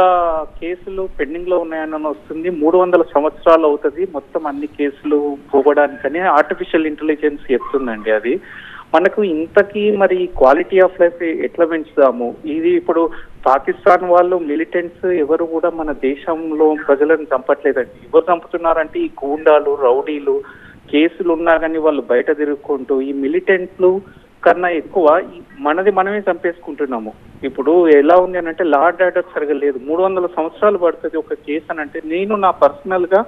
కేసులు పెండింగ్ లో ఉన్నాయని వస్తుంది. 300 సంవత్సరాలు అవుతుంది మొత్తం అన్ని కేసులు పోగడానికని ఆర్టిఫిషియల్ ఇంటెలిజెన్స్ చెప్తుందండి. అది మనకు ఇంతకీ మరి క్వాలిటీ ఆఫ్ లైఫ్ ఎట్లా పెంచుదాము? ఇది ఇప్పుడు పాకిస్తాన్ వాళ్ళు మిలిటెంట్స్ ఎవరు కూడా మన దేశంలో ప్రజలను చంపట్లేదండి. ఎవరు చంపుతున్నారంటే ఈ గూండాలు, రౌడీలు. కేసులు ఉన్నా కానీ వాళ్ళు బయట తిరుగుకుంటూ ఈ మిలిటెంట్లు కన్నా ఎక్కువ మనది మనమే చంపేసుకుంటున్నాము. ఇప్పుడు ఎలా ఉంది అని అంటే లా అండ్ ఆర్డర్ సరిగా లేదు. 300 సంవత్సరాలు పడుతుంది ఒక కేసు అని అంటే, నేను నా పర్సనల్ గా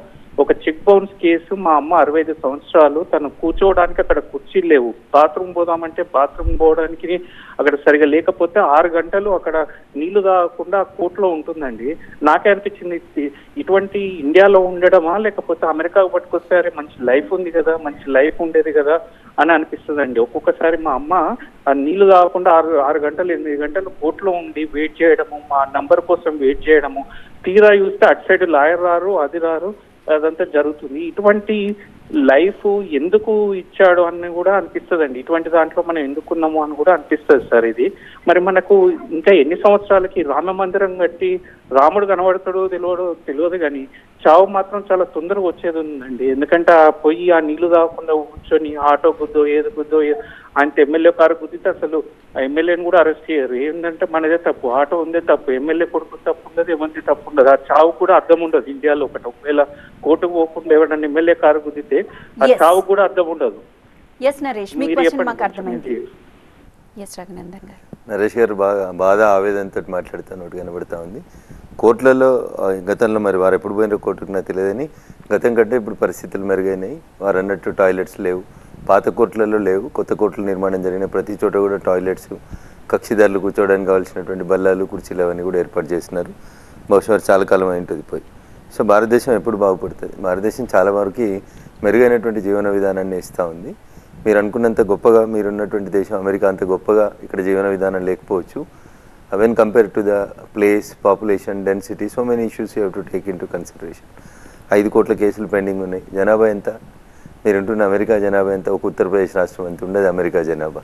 ఒక చెక్ బౌన్స్ కేసు, మా అమ్మ 65 సంవత్సరాలు, తను కూర్చోవడానికి అక్కడ కుర్చీలు లేవు, బాత్రూమ్ పోదామంటే బాత్రూమ్ పోవడానికి అక్కడ సరిగా లేకపోతే 6 గంటలు అక్కడ నీళ్లు తాగకుండా కోర్టులో ఉంటుందండి. నాకే అనిపించింది ఇటువంటి ఇండియాలో ఉండడమా లేకపోతే అమెరికాకు పట్టుకొస్తే మంచి లైఫ్ ఉంది కదా, మంచి లైఫ్ ఉండేది కదా అని అనిపిస్తుందండి. ఒక్కొక్కసారి మా అమ్మ ఆ నీళ్లు తాగకుండా 6 గంటలు 8 గంటలు కోర్టులో ఉండి వెయిట్ చేయడము, మా నంబర్ కోసం వెయిట్ చేయడము, తీరా చూస్తే అటు సైడ్ లాయర్ రారు, అది రారు, అదంతా జరుగుతుంది. ఇటువంటి లైఫ్ ఎందుకు ఇచ్చాడు అని కూడా అనిపిస్తుందండి. ఇటువంటి దాంట్లో మనం ఎందుకున్నాము అని కూడా అనిపిస్తుంది సార్. ఇది మరి మనకు ఇంకా ఎన్ని సంవత్సరాలకి రామ మందిరం కట్టి రాముడు కనబడతాడో తెలియదు కానీ చావు మాత్రం చాలా తొందరగా వచ్చేది ఉందండి. ఎందుకంటే ఆ పొయ్యి ఆ నీళ్లు తాగకుండా కూర్చొని ఆటో గుద్దో ఏది గుద్దో ఆయన ఎమ్మెల్యే కారు గుద్దితే అసలు ఆ ఎమ్మెల్యేని కూడా అరెస్ట్ చేయరు. ఏంటంటే మనదే తప్పు, ఆటో ఉందే తప్పు, ఎమ్మెల్యే కొడుకు తప్పు ఉండదు, ఎవరిది తప్పు ఉండదు. ఆ చావు కూడా అర్థం ఉండదు ఇండియాలో. ఒకవేళ కోర్టుకు పోకుండా ఎవరైనా ఎమ్మెల్యే కారు గుద్దితే ఆ చావు కూడా అర్థం ఉండదు. నరేష్ గారు బాధ ఆవేదనతో మాట్లాడుతున్నట్టు కనబడతా ఉంది. కోర్టులలో గతంలో మరి వారు ఎప్పుడు పోయినారో కోర్టుకు నాకు తెలియదని, గతం కంటే ఇప్పుడు పరిస్థితులు మెరుగైనాయి. వారు అన్నట్టు టాయిలెట్స్ లేవు, పాత కోర్టులలో లేవు. కొత్త కోర్టులు నిర్మాణం జరిగిన ప్రతి చోట కూడా టాయిలెట్స్, కక్షిదారులు కూర్చోవడానికి కావాల్సినటువంటి బల్లాలు, కుర్చీలు అవన్నీ కూడా ఏర్పాటు చేస్తున్నారు. బహుశా చాలా కాలం అయి ఉంటుంది పోయి. సో భారతదేశం ఎప్పుడు బాగుపడుతుంది? భారతదేశం చాలా వరకు మెరుగైనటువంటి జీవన విధానాన్ని ఇస్తూ ఉంది. మీరు అనుకున్నంత గొప్పగా మీరున్నటువంటి దేశం అమెరికా అంత గొప్పగా ఇక్కడ జీవన విధానం లేకపోవచ్చు. When compare to the place, population, density, so many issues you have to take in to consideration. 5 కోట్ల కేసులు పెండింగ్ ఉన్నాయి. జనాభా ఎంత? మీరుంటున్న అమెరికా జనాభా ఎంత? ఒక ఉత్తరప్రదేశ్ రాష్ట్రం ఎంత ఉండదు అమెరికా జనాభా.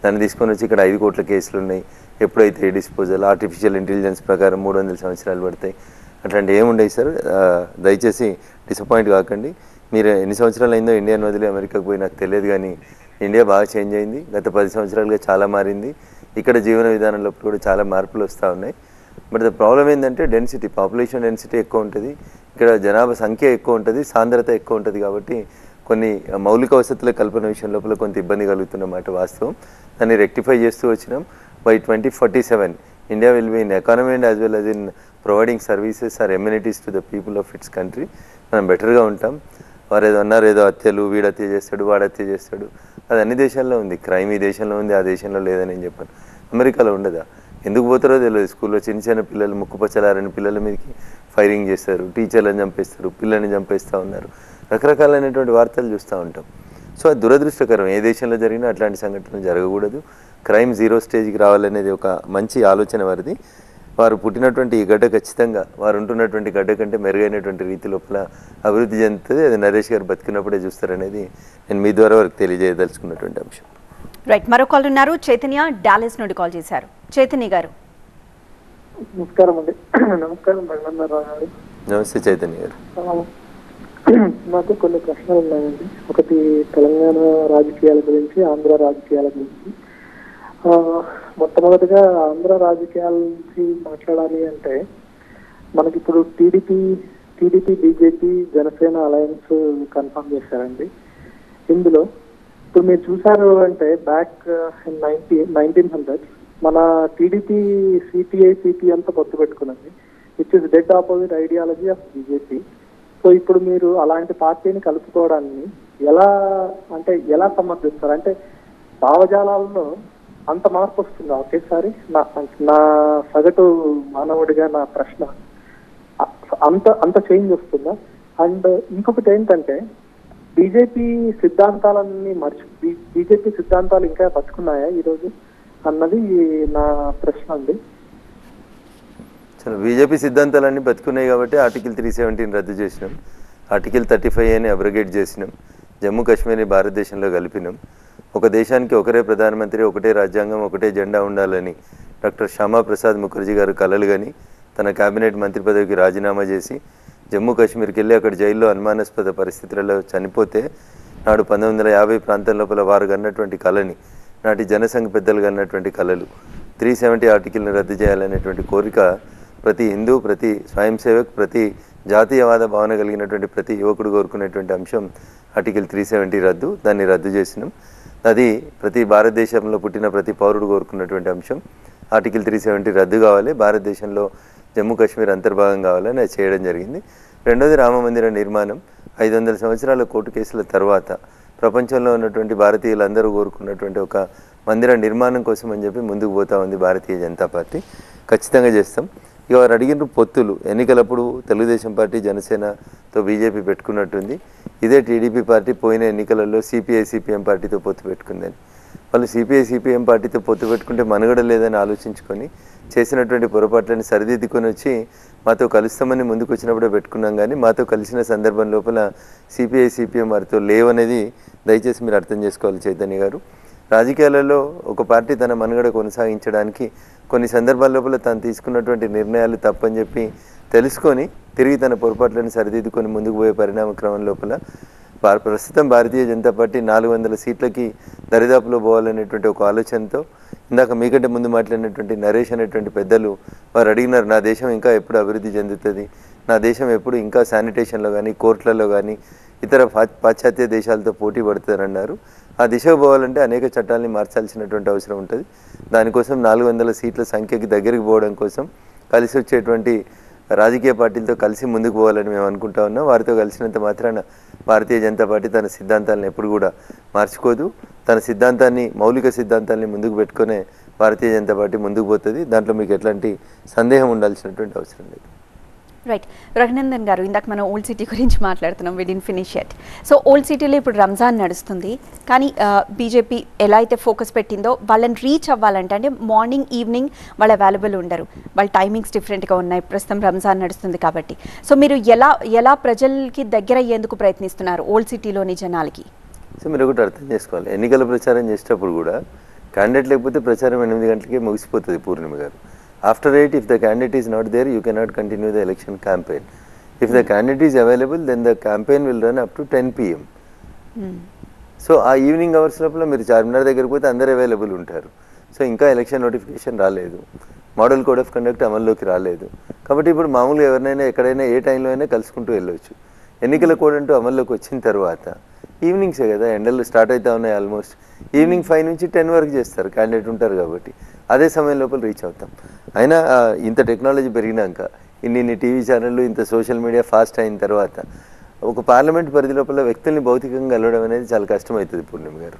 దాన్ని తీసుకొని వచ్చి ఇక్కడ 5 కోట్ల కేసులు ఉన్నాయి. ఎప్పుడైతే డిస్పోజల్ ఆర్టిఫిషియల్ ఇంటెలిజెన్స్ ప్రకారం 300 సంవత్సరాలు పడతాయి. అట్లాంటి ఏముండవు సార్. దయచేసి డిసప్పాయింట్ కాకండి. మీరు ఎన్ని సంవత్సరాలు అయిందో ఇండియాని వదిలి అమెరికాకు పోయి నాకు తెలియదు, కానీ ఇండియా బాగా చేంజ్ అయింది. గత 10 సంవత్సరాలుగా చాలా మారింది. ఇక్కడ జీవన విధానంలో కూడా చాలా మార్పులు వస్తూ ఉన్నాయి. బట్ ద ప్రాబ్లం ఏంటంటే డెన్సిటీ, పాపులేషన్ డెన్సిటీ ఎక్కువ ఉంటుంది. ఇక్కడ జనాభా సంఖ్య ఎక్కువ ఉంటుంది, సాంద్రత ఎక్కువ ఉంటుంది. కాబట్టి కొన్ని మౌలిక వసతుల కల్పన విషయం లోపల కొంత ఇబ్బంది కలుగుతున్నమాట వాస్తవం. దాన్ని రెక్టిఫై చేస్తూ వచ్చినాం. By 2047 India will be in economy and as well as in providing services or amenities to the people of its country. మనం బెటర్గా ఉంటాం. వారు ఏదో అన్నారు, ఏదో హత్యలు, వీడు హత్య చేస్తాడు, వాడు హత్య చేస్తాడు. అది అన్ని దేశాల్లో ఉంది. క్రైమ్ ఈ దేశంలో ఉంది, ఆ దేశంలో లేదని నేను చెప్పాను. అమెరికాలో ఉండదా? ఎందుకు పోతారో తెలియదు. స్కూల్లో చిన్న చిన్న పిల్లలు ముక్కుపచ్చలారని పిల్లల మీదకి ఫైరింగ్ చేస్తారు, టీచర్లను చంపేస్తారు, పిల్లల్ని చంపేస్తూ ఉన్నారు, రకరకాలైనటువంటి వార్తలు చూస్తూ ఉంటాం. సో అది దురదృష్టకరం. ఏ దేశంలో జరిగినా అట్లాంటి సంఘటనలు జరగకూడదు. క్రైమ్ 0 స్టేజ్కి రావాలనేది ఒక మంచి ఆలోచన వారిది. వారు పుట్టినటువంటి ఈ గడ్డ ఖచ్చితంగా వారు ఉంటున్నటువంటి గడ్డ కంటే మెరుగైనటువంటి రీతి లోపల అభివృద్ధి చెందుతుంది. అది నరేష్ గారు బతికినప్పుడే చూస్తారనేది నేను మీ ద్వారా వారికి తెలియజేయదలుచుకున్నటువంటి అంశం. రైట్, మరో కాల్ ఉన్నారు. చైతన్య డాలస్ నుండి కాల్ చేశారు. చైతన్య గారు. నమస్కారం అండి. నమస్కారం రఘునందరావు గారు. నమస్తే చైతన్య గారు. నాకు కొన్ని ప్రశ్నలు ఉన్నాయండి. ఒకటి తెలంగాణ రాజకీయాల గురించి, ఆంధ్ర రాజకీయాల గురించి. మొట్టమొదటిగా ఆంధ్ర రాజకీయాల నుంచి మాట్లాడాలి అంటే మనకి ఇప్పుడు TDP, BJP, Janasena alliance confirm చేశారండి. ఇందులో ఇప్పుడు మీరు చూసారు అంటే బ్యాక్ 1900 మన టీడీపీ సిపిఐతో పొత్తు పెట్టుకున్నది, which is dead opposite ideology of BJP. So ఇప్పుడు మీరు అలాంటి పార్టీని కలుపుకోవడాన్ని ఎలా సమర్థిస్తారు? అంటే భావజాలాల్లో అంత మార్పు వస్తుందా ఒకేసారి? నా సగటు మానవుడిగా నా ప్రశ్న, అంత చేంజ్ వస్తుందా? అండ్ ఇంకొకటి ఏంటంటే బీజేపీ సిద్ధాంతాలు ఇంకా బతుకున్నాయా ఈరోజు అన్నది నా ప్రశ్న అండి. చలో, బీజేపీ సిద్ధాంతాలన్నీ బతుకున్నాయి కాబట్టి ఆర్టికల్ 370 రద్దు చేసినాం, ఆర్టికల్ 35A అబ్రగేట్ చేసినాం, జమ్మూ కాశ్మీర్ని భారతదేశంలో కలిపినాం, ఒక దేశానికి ఒకరే ప్రధానమంత్రి, ఒకటే రాజ్యాంగం, ఒకటే జెండా ఉండాలని డాక్టర్ శ్యామాప్రసాద్ ముఖర్జీ గారు కలలు గని తన కేబినెట్ మంత్రి పదవికి రాజీనామా చేసి జమ్మూ కాశ్మీర్కి వెళ్ళి అక్కడ జైల్లో అనుమానాస్పద పరిస్థితులలో చనిపోతే నాడు 1950 ప్రాంతం లోపల వారు కన్నటువంటి కళని, నాటి జనసంఘ పెద్దలు కన్నటువంటి కళలు 370 ఆర్టికల్ని రద్దు చేయాలనేటువంటి కోరిక ప్రతి హిందూ, ప్రతి స్వయం సేవక్, ప్రతి జాతీయవాద భావన కలిగినటువంటి ప్రతి యువకుడు కోరుకునేటువంటి అంశం ఆర్టికల్ 370 రద్దు. దాన్ని రద్దు చేసినాం. అది ప్రతి భారతదేశంలో పుట్టిన ప్రతి పౌరుడు కోరుకున్నటువంటి అంశం. ఆర్టికల్ 370 రద్దు కావాలి, భారతదేశంలో జమ్మూ కాశ్మీర్ అంతర్భాగం కావాలని అది చేయడం జరిగింది. రెండోది రామ మందిర నిర్మాణం. 500 సంవత్సరాల కోర్టు కేసుల తర్వాత ప్రపంచంలో ఉన్నటువంటి భారతీయులందరూ కోరుకున్నటువంటి ఒక మందిర నిర్మాణం కోసం అని చెప్పి ముందుకు పోతా ఉంది భారతీయ జనతా పార్టీ. ఖచ్చితంగా చేస్తాం. ఇక వారు అడిగిన పొత్తులు ఎన్నికలప్పుడు తెలుగుదేశం పార్టీ జనసేనతో బీజేపీ పెట్టుకున్నట్టుంది. ఇదే టీడీపీ పార్టీ పోయిన ఎన్నికలలో సిపిఐ-సిపిఎం పార్టీతో పొత్తు పెట్టుకుందని. వాళ్ళు సిపిఐ-సిపిఎం పార్టీతో పొత్తు పెట్టుకుంటే మనుగడ లేదని ఆలోచించుకొని చేసినటువంటి పొరపాట్లని సరిదిద్దుకొని వచ్చి మాతో కలుస్తామని ముందుకు వచ్చినప్పుడే పెట్టుకున్నాం. కానీ మాతో కలిసిన సందర్భం లోపల సిపిఐ-సిపిఎం వారితో లేవనేది దయచేసి మీరు అర్థం చేసుకోవాలి చైతన్య గారు. రాజకీయాలలో ఒక పార్టీ తన మనుగడ కొనసాగించడానికి కొన్ని సందర్భాల లోపల తాను తీసుకున్నటువంటి నిర్ణయాలు తప్పని చెప్పి తెలుసుకొని తిరిగి తన పొరపాట్లను సరిదిద్దుకొని ముందుకు పోయే పరిణామ క్రమం లోపల ప్రస్తుతం భారతీయ జనతా పార్టీ 400 సీట్లకి దరిదాపులో పోవాలనేటువంటి ఒక ఆలోచనతో ఇందాక మీకంటే ముందు మాట్లాడినటువంటి నరేష్ అనేటువంటి పెద్దలు వారు అడిగినారు, నా దేశం ఇంకా ఎప్పుడు అభివృద్ధి చెందుతుంది, నా దేశం ఎప్పుడు ఇంకా శానిటేషన్లో కానీ కోర్టులలో కానీ ఇతర పాశ్చాత్య దేశాలతో పోటీ పడుతుందన్నారు. ఆ దిశకు పోవాలంటే అనేక చట్టాలని మార్చాల్సినటువంటి అవసరం ఉంటుంది. దానికోసం 400 సీట్ల సంఖ్యకి దగ్గరికి పోవడం కోసం కలిసి వచ్చేటువంటి రాజకీయ పార్టీలతో కలిసి ముందుకు పోవాలని మేము అనుకుంటా ఉన్నాం. వారితో కలిసినంత మాత్రాన భారతీయ జనతా పార్టీ తన సిద్ధాంతాలను ఎప్పుడు కూడా మార్చుకోదు. తన సిద్ధాంతాన్ని, మౌలిక సిద్ధాంతాన్ని ముందుకు పెట్టుకునే భారతీయ జనతా పార్టీ ముందుకు పోతుంది. దాంట్లో మీకు ఎట్లాంటి సందేహం ఉండాల్సినటువంటి అవసరం లేదు. రైట్, రఘునందన్ గారు, ఇందాక మనం ఓల్డ్ సిటీ గురించి మాట్లాడుతున్నాం, we didn't finish it. So old సిటీలో ఇప్పుడు రంజాన్ నడుస్తుంది, కానీ బీజేపీ ఎలా అయితే ఫోకస్ పెట్టిందో వాళ్ళని రీచ్ అవ్వాలంటే, అంటే మార్నింగ్ ఈవినింగ్ వాళ్ళు అవైలబుల్ ఉండరు, వాళ్ళ టైమింగ్స్ డిఫరెంట్గా ఉన్నాయి, ప్రస్తుతం రంజాన్ నడుస్తుంది కాబట్టి. సో మీరు ఎలా ప్రజలకి దగ్గర అయ్యేందుకు ప్రయత్నిస్తున్నారు ఓల్డ్ సిటీలోని జనాలకి? సో మీరు ఒకటి అర్థం చేసుకోవాలి, ఎన్నికల ప్రచారం చేసేటప్పుడు కూడా క్యాండిడేట్ లేకపోతే ప్రచారం 8 గంటలకే ముగిసిపోతుంది. పూర్ణిమ గారు, after 8, if the candidate is not there, you cannot continue the election campaign. If the candidate is available, then the campaign will run up to 10 PM. So ఆ ఈవినింగ్ అవర్స్ లోపల మీరు చార్మినార్ దగ్గరికి పోతే అందరు అవైలబుల్ ఉంటారు. సో ఇంకా election notification రాలేదు, model code of conduct అమల్లోకి రాలేదు. కాబట్టి ఇప్పుడు మామూలుగా ఎవరినైనా ఎక్కడైనా ఏ టైంలో అయినా కలుసుకుంటూ వెళ్ళవచ్చు. ఎన్నికల కోడ్ అంటూ అమల్లోకి వచ్చిన తర్వాత ఈవినింగ్సే కదా, ఎండలు స్టార్ట్ అవుతా ఉన్నాయి. ఆల్మోస్ట్ ఈవినింగ్ 5 నుంచి 10 వరకు చేస్తారు, క్యాండిడేట్ ఉంటారు కాబట్టి అదే సమయం లోపల రీచ్ అవుతాం. అయినా ఇంత టెక్నాలజీ పెరిగినాక, ఇన్ని టీవీ ఛానళ్ళు, ఇంత సోషల్ మీడియా ఫాస్ట్ అయిన తర్వాత ఒక పార్లమెంట్ పరిధి లోపల వ్యక్తుల్ని భౌతికంగా కలవడం అనేది చాలా కష్టమవుతుంది. పూర్ణిమ గారు,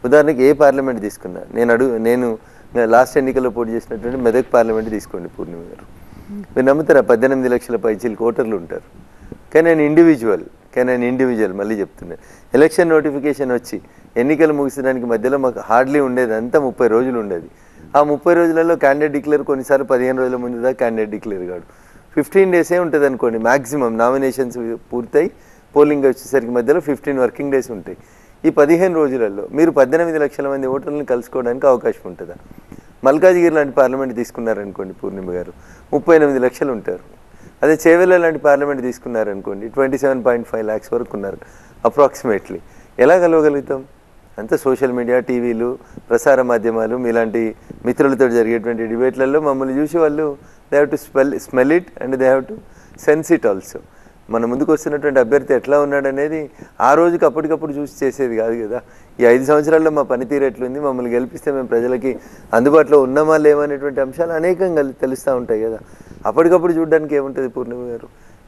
ఉదాహరణకి ఏ పార్లమెంట్ తీసుకున్నా నేను లాస్ట్ ఎన్నికల్లో పోటీ చేసినటువంటి మెదక్ పార్లమెంట్ తీసుకోండి పూర్ణిమ గారు, మీరు నమ్ముతారా 18 లక్షల పైచీలకు ఓటర్లు ఉంటారు. కానీ ఆయన ఇండివిజువల్ మళ్ళీ చెప్తున్నాను, ఎలక్షన్ నోటిఫికేషన్ వచ్చి ఎన్నికలు ముగిసడానికి మధ్యలో మాకు హార్డ్లీ ఉండేది అంతా 30 రోజులు ఉండేది. ఆ 30 రోజులలో క్యాండిడేట్ డిక్లేర్, కొన్నిసార్లు 15 రోజుల ముందు దాకా క్యాండిడేట్ డిక్లేర్ కాడు. 15 డేసే ఉంటుంది అనుకోండి మ్యాక్సిమం. నామినేషన్స్ పూర్తయి పోలింగ్ వచ్చేసరికి మధ్యలో 15 వర్కింగ్ డేస్ ఉంటాయి. ఈ 15 రోజులలో మీరు 18 లక్షల మంది ఓటర్లను కలుసుకోవడానికి అవకాశం ఉంటుందా? మల్కాజిగిరి లాంటి పార్లమెంట్ తీసుకున్నారనుకోండి పూర్ణిమ గారు, 38 లక్షలు ఉంటారు. అదే చేవెళ్ళ లాంటి పార్లమెంట్ తీసుకున్నారనుకోండి 27.5 lakhs వరకు ఉన్నారు అప్రాక్సిమేట్లీ. ఎలా కలవగలుగుతాం? అంతా సోషల్ మీడియా, టీవీలు, ప్రసార మాధ్యమాలు, మీలాంటి మిత్రులతో జరిగేటువంటి డిబేట్లలో మమ్మల్ని చూసి వాళ్ళు they have to smell it and they have to sense it also. మన ముందుకు వస్తున్నటువంటి అభ్యర్థి ఎట్లా ఉన్నాడనేది ఆ రోజుకి అప్పటికప్పుడు చూసి చేసేది కాదు కదా. ఈ 5 సంవత్సరాల్లో మా పనితీరు ఎట్లుంది, మమ్మల్ని గెలిపిస్తే మేము ప్రజలకి అందుబాటులో ఉన్నామా లేవనేటువంటి అంశాలు అనేకంగా తెలుస్తూ ఉంటాయి కదా. అప్పటికప్పుడు చూడడానికి ఏముంటుంది పూర్ణిమ గారు?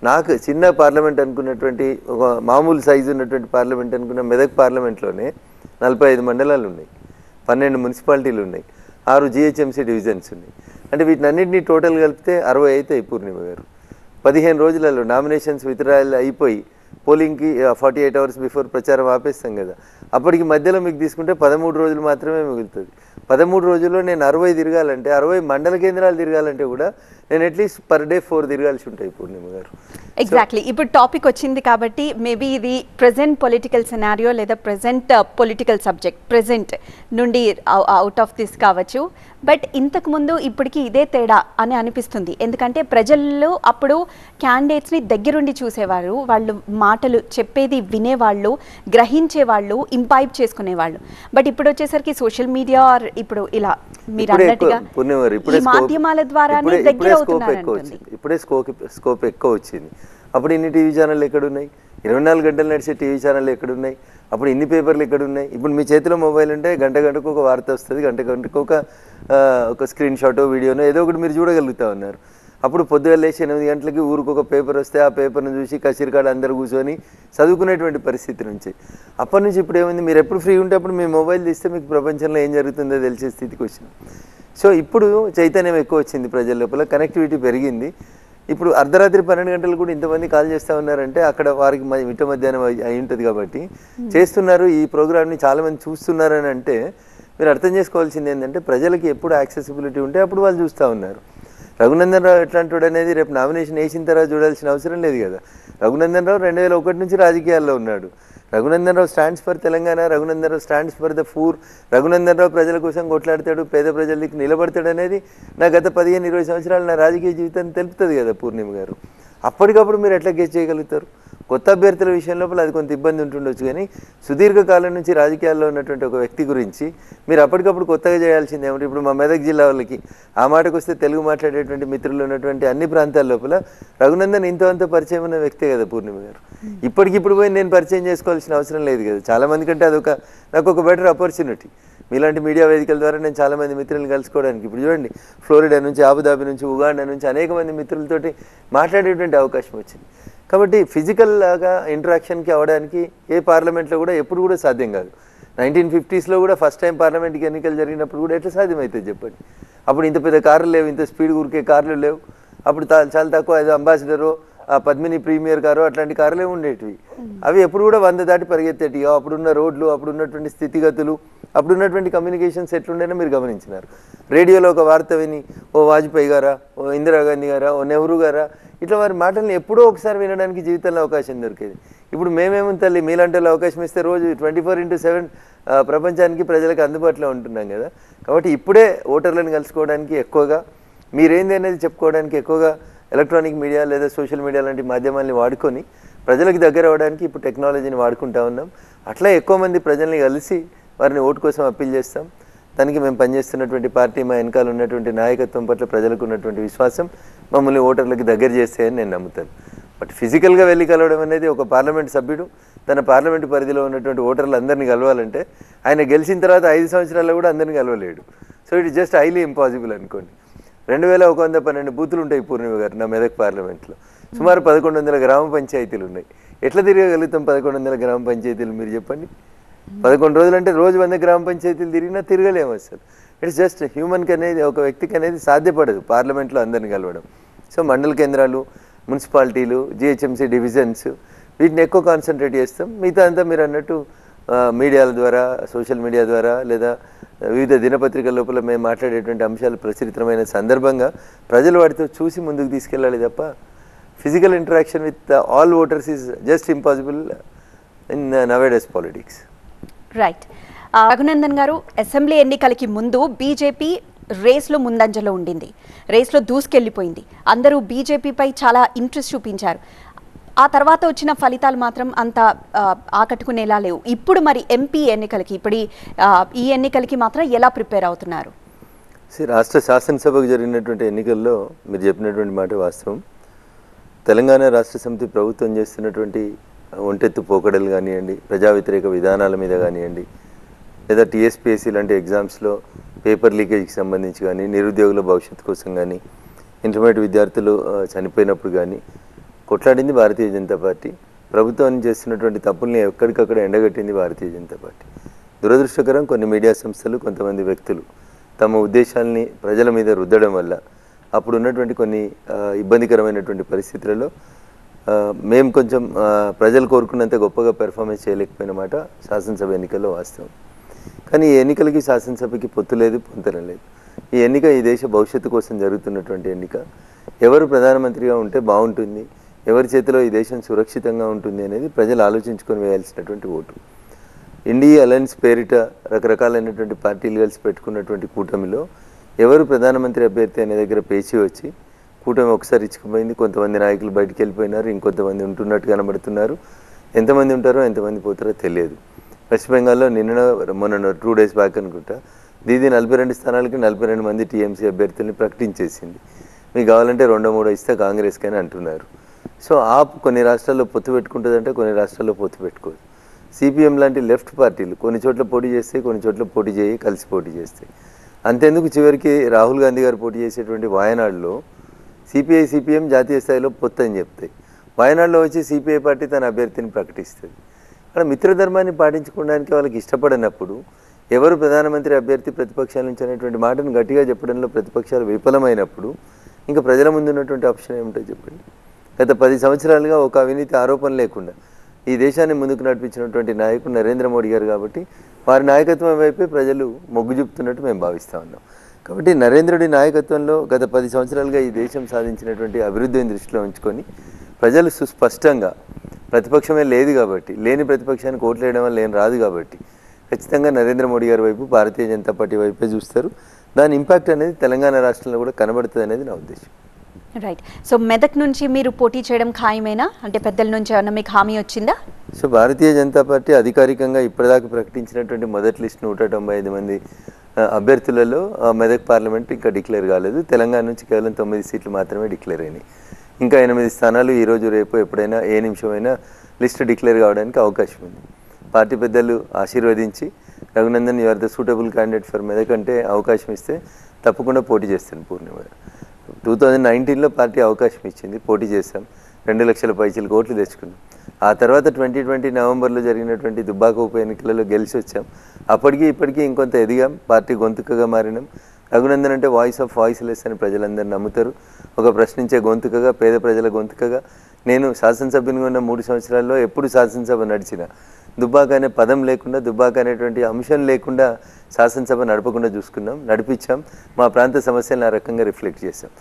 నాకు చిన్న పార్లమెంట్ అనుకున్నటువంటి, ఒక మామూలు సైజు ఉన్నటువంటి పార్లమెంట్ అనుకున్న మెదక్ పార్లమెంట్లోనే 45 మండలాలు ఉన్నాయి, 12 మున్సిపాలిటీలు ఉన్నాయి, 6 GHMC డివిజన్స్ ఉన్నాయి. అంటే వీటినన్నింటినీ టోటల్ కలిపితే 60 అవుతాయి పూర్ణిమ గారు. 15 రోజులలో నామినేషన్స్ విత్డ్రాయల్ అయిపోయి పోలింగ్కి 48 hours బిఫోర్ ప్రచారం ఆపేస్తాం కదా, అప్పటికి మధ్యలో మీకు తీసుకుంటే 13 రోజులు మాత్రమే మిగులుతుంది. 13 రోజుల్లో నేను 60 తిరగాలంటే, 60 మండల కేంద్రాలు తిరగాలంటే కూడా నేను అట్లీస్ట్ పర్ డే 4 తిరగాల్సి ఉంటాయి పూర్ణిమ గారు. ఎగ్జాక్ట్లీ. ఇప్పుడు టాపిక్ వచ్చింది కాబట్టి మేబీ ఇది ప్రెజెంట్ పొలిటికల్ సినారియో లేదా ప్రెజెంట్ పొలిటికల్ సబ్జెక్ట్ ప్రెజెంట్ నుండి అవుట్ ఆఫ్ దిస్ కావచ్చు. బట్ ఇంతకుముందు ఇప్పటికీ ఇదే తేడా అని అనిపిస్తుంది. ఎందుకంటే ప్రజల్లో అప్పుడు క్యాండిడేట్స్ని దగ్గరుండి చూసేవారు, వాళ్ళు మాటలు చెప్పేది వినేవాళ్ళు, గ్రహించేవాళ్ళు, ఇంపైబ్ చేసుకునేవాళ్ళు. బట్ ఇప్పుడు వచ్చేసరికి సోషల్ మీడియా ఇప్పుడు ఇలా మీరు అన్నట్టుగా ఈ మాధ్యమాల ద్వారానే దగ్గర అవుతున్నారు. ఇప్పుడే స్కోప్ ఎక్కువ వచ్చింది. అప్పుడు ఇన్ని టీవీ ఛానళ్ళు ఎక్కడున్నాయి? 24 గంటలు నడిచే టీవీ ఛానళ్ళు ఎక్కడున్నాయి? అప్పుడు ఇన్ని పేపర్లు ఎక్కడున్నాయి? ఇప్పుడు మీ చేతిలో మొబైల్ ఉంటే గంటకు ఒక వార్త వస్తుంది, గంటకు ఒక స్క్రీన్ షాటో వీడియోనో ఏదో ఒకటి మీరు చూడగలుగుతా ఉన్నారు. అప్పుడు పొద్దుగా లేచి 8 గంటలకి ఊరికి ఒక పేపర్ వస్తే ఆ పేపర్ను చూసి కసిరికాడ అందరు కూర్చొని చదువుకునేటువంటి పరిస్థితి నుంచి అప్పటి నుంచి ఇప్పుడు ఏమైంది, మీరు ఎప్పుడు ఫ్రీ ఉంటే అప్పుడు మీ మొబైల్ తీస్తే మీకు ప్రపంచంలో ఏం జరుగుతుందో తెలిసే స్థితికి వచ్చింది. సో ఇప్పుడు చైతన్యం ఎక్కువ వచ్చింది ప్రజల లోపల, కనెక్టివిటీ పెరిగింది. ఇప్పుడు అర్ధరాత్రి 12 గంటలు కూడా ఇంతమంది కాల్ చేస్తూ ఉన్నారంటే అక్కడ వారికి మిట్ట మధ్యాహ్నం అయి ఉంటుంది కాబట్టి చేస్తున్నారు. ఈ ప్రోగ్రామ్ని చాలామంది చూస్తున్నారని అంటే మీరు అర్థం చేసుకోవాల్సింది ఏంటంటే ప్రజలకి ఎప్పుడు యాక్సెసిబిలిటీ ఉంటే అప్పుడు వాళ్ళు చూస్తూ ఉన్నారు. రఘునందన్ రావు ఎట్లాంటి వాడు అనేది రేపు నామినేషన్ వేసిన తర్వాత చూడాల్సిన అవసరం లేదు కదా. రఘునందన్ రావు 2001 నుంచి రాజకీయాల్లో ఉన్నాడు. Raghunandan Rao stands for Telangana, Raghunandan Rao stands for the poor, Raghunandan Rao ప్రజల కోసం కొట్లాడతాడు, పేద ప్రజలకి నిలబడతాడు అనేది నా గత 15-20 సంవత్సరాలు నా రాజకీయ జీవితాన్ని తెలుపుతుంది కదా పూర్ణిమ గారు. అప్పటికప్పుడు మీరు ఎట్లా గెస్ చేయగలుగుతారు? కొత్త అభ్యర్థుల విషయం లోపల అది కొంత ఇబ్బంది ఉంటుండొచ్చు, కానీ సుదీర్ఘకాలం నుంచి రాజకీయాల్లో ఉన్నటువంటి ఒక వ్యక్తి గురించి మీరు అప్పటికప్పుడు కొత్తగా చేయాల్సింది ఏమిటి? ఇప్పుడు మా మెదక్ జిల్లా వాళ్ళకి ఆ మాటకు వస్తే తెలుగు మాట్లాడేటువంటి మిత్రులు ఉన్నటువంటి అన్ని ప్రాంతాల లోపల రఘునందన్ ఇంత పరిచయం ఉన్న వ్యక్తే కదా పూర్ణిమ గారు. ఇప్పటికిప్పుడు పోయి నేను పరిచయం చేసుకోవాల్సిన అవసరం లేదు కదా. చాలామంది కంటే నాకు ఒక బెటర్ ఆపర్చునిటీ. మీలాంటి మీడియా వేదికల ద్వారా నేను చాలామంది మిత్రులను కలుసుకోవడానికి ఇప్పుడు చూడండి, ఫ్లోరిడా నుంచి, అబుదాబి నుంచి, ఉగాండా నుంచి అనేక మంది మిత్రులతోటి మాట్లాడేటువంటి అవకాశం వచ్చింది. కాబట్టి ఫిజికల్గా ఇంటరాక్షన్కి అవ్వడానికి ఏ పార్లమెంట్లో కూడా ఎప్పుడు కూడా సాధ్యం కాదు. 1950s కూడా ఫస్ట్ టైం పార్లమెంట్కి ఎన్నికలు జరిగినప్పుడు కూడా ఎట్లా సాధ్యమవుతుంది చెప్పండి? అప్పుడు ఇంత పెద్ద కార్లు లేవు, ఇంత స్పీడ్ ఉరికే కార్లు లేవు. అప్పుడు చాలా తక్కువ ఏదో అంబాసిడరో పద్మిని ప్రీమియర్ కారు అట్లాంటి కార్లే ఉండేటివి. అవి ఎప్పుడు కూడా 100 దాటి పరిగెత్తేటివి. అప్పుడున్న రోడ్లు, అప్పుడున్నటువంటి స్థితిగతులు, అప్పుడున్నటువంటి కమ్యూనికేషన్స్ ఎట్లుండేనో మీరు గమనించినారు. రేడియోలో ఒక వార్త విని ఓ వాజ్పేయి గారా, ఓ ఇందిరాగాంధీ గారా, ఓ నెహ్రూ గారా, ఇట్లా వారి మాటల్ని ఎప్పుడో ఒకసారి వినడానికి జీవితంలో అవకాశం దొరికేది. ఇప్పుడు మేమేమో తల్లి మీలాంటి అవకాశం ఇస్తే రోజు 24/7 ప్రపంచానికి ప్రజలకు అందుబాటులో ఉంటున్నాం కదా. కాబట్టి ఇప్పుడే ఓటర్లను కలుసుకోవడానికి ఎక్కువగా, మీరేంది అనేది చెప్పుకోవడానికి ఎక్కువగా ఎలక్ట్రానిక్ మీడియా లేదా సోషల్ మీడియా లాంటి మాధ్యమాల్ని వాడుకొని ప్రజలకు దగ్గర అవ్వడానికి ఇప్పుడు టెక్నాలజీని వాడుకుంటా ఉన్నాం. అట్లా ఎక్కువ మంది ప్రజల్ని కలిసి వారిని ఓటు కోసం అప్పీల్ చేస్తాం. దానికి మేము పనిచేస్తున్నటువంటి పార్టీ, మా వెనకాల ఉన్నటువంటి నాయకత్వం పట్ల ప్రజలకు ఉన్నటువంటి విశ్వాసం మమ్మల్ని ఓటర్లకు దగ్గర చేస్తాయని నేను నమ్ముతాను. బట్ ఫిజికల్గా వెళ్ళి కలవడం అనేది ఒక పార్లమెంట్ సభ్యుడు తన పార్లమెంటు పరిధిలో ఉన్నటువంటి ఓటర్లు అందరినీ కలవాలంటే ఆయన గెలిచిన తర్వాత 5 సంవత్సరాల్లో కూడా అందరినీ కలవలేడు. So it is just highly impossible అనుకోండి. 2112 బూతులు ఉంటాయి పూర్ణిమ గారు నా మెదక్ పార్లమెంట్లో. సుమారు 1100 గ్రామ పంచాయతీలు ఉన్నాయి. ఎట్లా తిరగలుగుతాం 1100 గ్రామ పంచాయతీలు మీరు చెప్పండి? 11 రోజులు అంటే రోజు 100 గ్రామ పంచాయతీలు తిరిగినా తిరగలేము అసలు. ఇట్స్ జస్ట్ హ్యూమన్కి అనేది, ఒక వ్యక్తికి అనేది సాధ్యపడదు పార్లమెంట్లో అందరిని కలవడం. సో మండల కేంద్రాలు, మున్సిపాలిటీలు, జిహెచ్ఎంసీ డివిజన్స్ వీటిని ఎక్కువ కాన్సన్ట్రేట్ చేస్తాం. మిగతా అంతా మీరు అన్నట్టు మీడియాల ద్వారా, సోషల్ మీడియా ద్వారా లేదా వివిధ దినపత్రికల లోపల మేము మాట్లాడేటువంటి అంశాలు ప్రచురితమైన సందర్భంగా ప్రజలు వాటితో చూసి ముందుకు తీసుకెళ్ళాలి తప్ప physical interaction with all voters is just impossible in nowadays politics. Right. Raghunandan గారు, అసెంబ్లీ ఎన్నికలకి ముందు బీజేపీ రేస్లో ముందంజలో ఉండింది, రేస్లో దూసుకెళ్ళిపోయింది. అందరూ బీజేపీపై చాలా ఇంట్రెస్ట్ చూపించారు. ఆ తర్వాత వచ్చిన ఫలితాలు మాత్రం అంత ఆకట్టుకునేలా లేవు. ఇప్పుడు మరి ఎంపీ ఎన్నికలకి, ఇప్పుడు ఈ ఎన్నికలకి మాత్రం ఎలా ప్రిపేర్ అవుతున్నారు? రాష్ట్ర శాసనసభకు జరిగినటువంటి ఎన్నికల్లో మీరు చెప్పినటువంటి మాట వాస్తవం. తెలంగాణ రాష్ట్ర సమితి ప్రభుత్వం చేస్తున్నటువంటి ఒంటెత్తు పోకడలు కానివ్వండి, ప్రజా వ్యతిరేక విధానాల మీద కానివ్వండి, లేదా టీఎస్పీఎస్సీ లాంటి ఎగ్జామ్స్లో పేపర్ లీకేజ్కి సంబంధించి కానీ, నిరుద్యోగుల భవిష్యత్తు కోసం కానీ, ఇంటర్మీడియట్ విద్యార్థులు చనిపోయినప్పుడు కానీ కొట్లాడింది భారతీయ జనతా పార్టీ. ప్రభుత్వాన్ని చేస్తున్నటువంటి తప్పుల్ని ఎక్కడికక్కడ ఎండగట్టింది భారతీయ జనతా పార్టీ. దురదృష్టకరం, కొన్ని మీడియా సంస్థలు, కొంతమంది వ్యక్తులు తమ ఉద్దేశాలని ప్రజల మీద రుద్దడం వల్ల అప్పుడు ఉన్నటువంటి కొన్ని ఇబ్బందికరమైనటువంటి పరిస్థితులలో మేము కొంచెం ప్రజలు కోరుకున్నంత గొప్పగా పెర్ఫార్మెన్స్ చేయలేకపోయినమాట శాసనసభ ఎన్నికల్లో వాస్తవం. కానీ ఈ ఎన్నికలకి శాసనసభకి పొత్తు లేదు, పొంతన లేదు. ఈ ఎన్నిక ఈ దేశ భవిష్యత్తు కోసం జరుగుతున్నటువంటి ఎన్నిక. ఎవరు ప్రధానమంత్రిగా ఉంటే బాగుంటుంది, ఎవరి చేతిలో ఈ దేశం సురక్షితంగా ఉంటుంది అనేది ప్రజలు ఆలోచించుకొని వేయాల్సినటువంటి ఓటు. ఇండియా అలయన్స్ పేరిట రకరకాలైనటువంటి పార్టీలు కలిసి పెట్టుకున్నటువంటి కూటమిలో ఎవరు ప్రధానమంత్రి అభ్యర్థి అనే దగ్గర పేచి వచ్చి కూటమి ఒకసారి ఇచ్చుకుపోయింది. కొంతమంది నాయకులు బయటికి వెళ్ళిపోయినారు, ఇంకొంతమంది ఉంటున్నట్టు కనబడుతున్నారు. ఎంతమంది ఉంటారో ఎంతమంది పోతారో తెలియదు. వెస్ట్ బెంగాల్లో మొన్న 2 days బ్యాక్ అనుకుంటా దీది 42 స్థానాలకి 42 మంది టీఎంసీ అభ్యర్థుల్ని ప్రకటించేసింది. మీకు కావాలంటే 2-3 ఇస్తే కాంగ్రెస్కి అని అంటున్నారు. సో కొన్ని రాష్ట్రాల్లో పొత్తు పెట్టుకుంటుందంటే కొన్ని రాష్ట్రాల్లో పొత్తు పెట్టుకోదు. సిపిఎం లాంటి లెఫ్ట్ పార్టీలు కొన్ని చోట్ల పోటీ చేస్తాయి, కొన్ని చోట్ల పోటీ చేయి, కలిసి పోటీ చేస్తాయి. అంతెందుకు, చివరికి రాహుల్ గాంధీ గారు పోటీ చేసేటువంటి వాయనాడులో సిపిఐ సిపిఎం జాతీయ స్థాయిలో పొత్తు అని చెప్తాయి. వాయనాడులో వచ్చి సిపిఐ పార్టీ తన అభ్యర్థిని ప్రకటిస్తుంది. అక్కడ మిత్రధర్మాన్ని పాటించుకోవడానికి వాళ్ళకి ఇష్టపడినప్పుడు ఎవరు ప్రధానమంత్రి అభ్యర్థి ప్రతిపక్షాల నుంచి అనేటువంటి మాటను గట్టిగా చెప్పడంలో ప్రతిపక్షాలు విఫలమైనప్పుడు ఇంకా ప్రజల ముందు ఉన్నటువంటి ఆప్షన్ ఏమిటో చెప్పండి. గత 10 సంవత్సరాలుగా ఒక అవినీతి ఆరోపణ లేకుండా ఈ దేశాన్ని ముందుకు నడిపించినటువంటి నాయకుడు నరేంద్ర మోడీ గారు. కాబట్టి వారి నాయకత్వం వైపే ప్రజలు మొగ్గు చూపుతున్నట్టు మేము భావిస్తూ ఉన్నాం. కాబట్టి నరేంద్రుడి నాయకత్వంలో గత 10 సంవత్సరాలుగా ఈ దేశం సాధించినటువంటి అభివృద్ధిని దృష్టిలో ఉంచుకొని ప్రజలు సుస్పష్టంగా, ప్రతిపక్షమే లేదు కాబట్టి, లేని ప్రతిపక్షానికి ఓట్లు వేయడం వల్ల ఏం రాదు కాబట్టి ఖచ్చితంగా నరేంద్ర మోడీ గారి వైపు, భారతీయ జనతా పార్టీ వైపే చూస్తారు. దాని ఇంపాక్ట్ అనేది తెలంగాణ రాష్ట్రంలో కూడా కనబడుతుంది అనేది నా ఉద్దేశం. రైట్. సో మెదక్ నుంచి మీరు పోటీ చేయడం ఖాయమేనా? అంటే పెద్దల నుంచి ఏమన్నా మీకు హామీ వచ్చిందా? సో భారతీయ జనతా పార్టీ అధికారికంగా ఇప్పటిదాకా ప్రకటించినటువంటి మొదటి లిస్ట్ 195 మంది అభ్యర్థులలో మెదక్ పార్లమెంట్ ఇంకా డిక్లేర్ కాలేదు. తెలంగాణ నుంచి కేవలం 9 సీట్లు మాత్రమే డిక్లేర్ అయినాయి. ఇంకా 8 స్థానాలు ఈరోజు రేపు ఎప్పుడైనా ఏ నిమిషమైనా లిస్ట్ డిక్లేర్ కావడానికి అవకాశం ఉంది. పార్టీ పెద్దలు ఆశీర్వదించి Raghunandan you are the suitable candidate for Medak అంటే అవకాశం ఇస్తే తప్పకుండా పోటీ చేస్తాను. పూర్ణిమ 2019లో పార్టీ అవకాశం ఇచ్చింది, పోటీ చేశాం, 2 లక్షల పైచీలకు ఓట్లు తెచ్చుకున్నాం. ఆ తర్వాత 2020 నవంబర్లో జరిగినటువంటి దుబ్బాక ఉప ఎన్నికలలో గెలిచి వచ్చాం. అప్పటికి ఇప్పటికీ ఇంకొంత ఎదిగాం, పార్టీ గొంతుకగా మారినాం. రఘునందన్ అంటే వాయిస్ ఆఫ్ వాయిస్లెస్ అని ప్రజలందరూ నమ్ముతారు. ఒక ప్రశ్నించే గొంతుకగా, పేద ప్రజల గొంతుకగా నేను శాసనసభ్యునిగా ఉన్న 3 సంవత్సరాల్లో ఎప్పుడు శాసనసభ నడిచిన దుబ్బాక అనే పదం లేకుండా, దుబ్బాక అనేటువంటి అంశం లేకుండా శాసనసభ నడపకుండా చూసుకున్నాం, నడిపించాం. మా ప్రాంత సమస్యలను ఆ రకంగా రిఫ్లెక్ట్ చేశాం.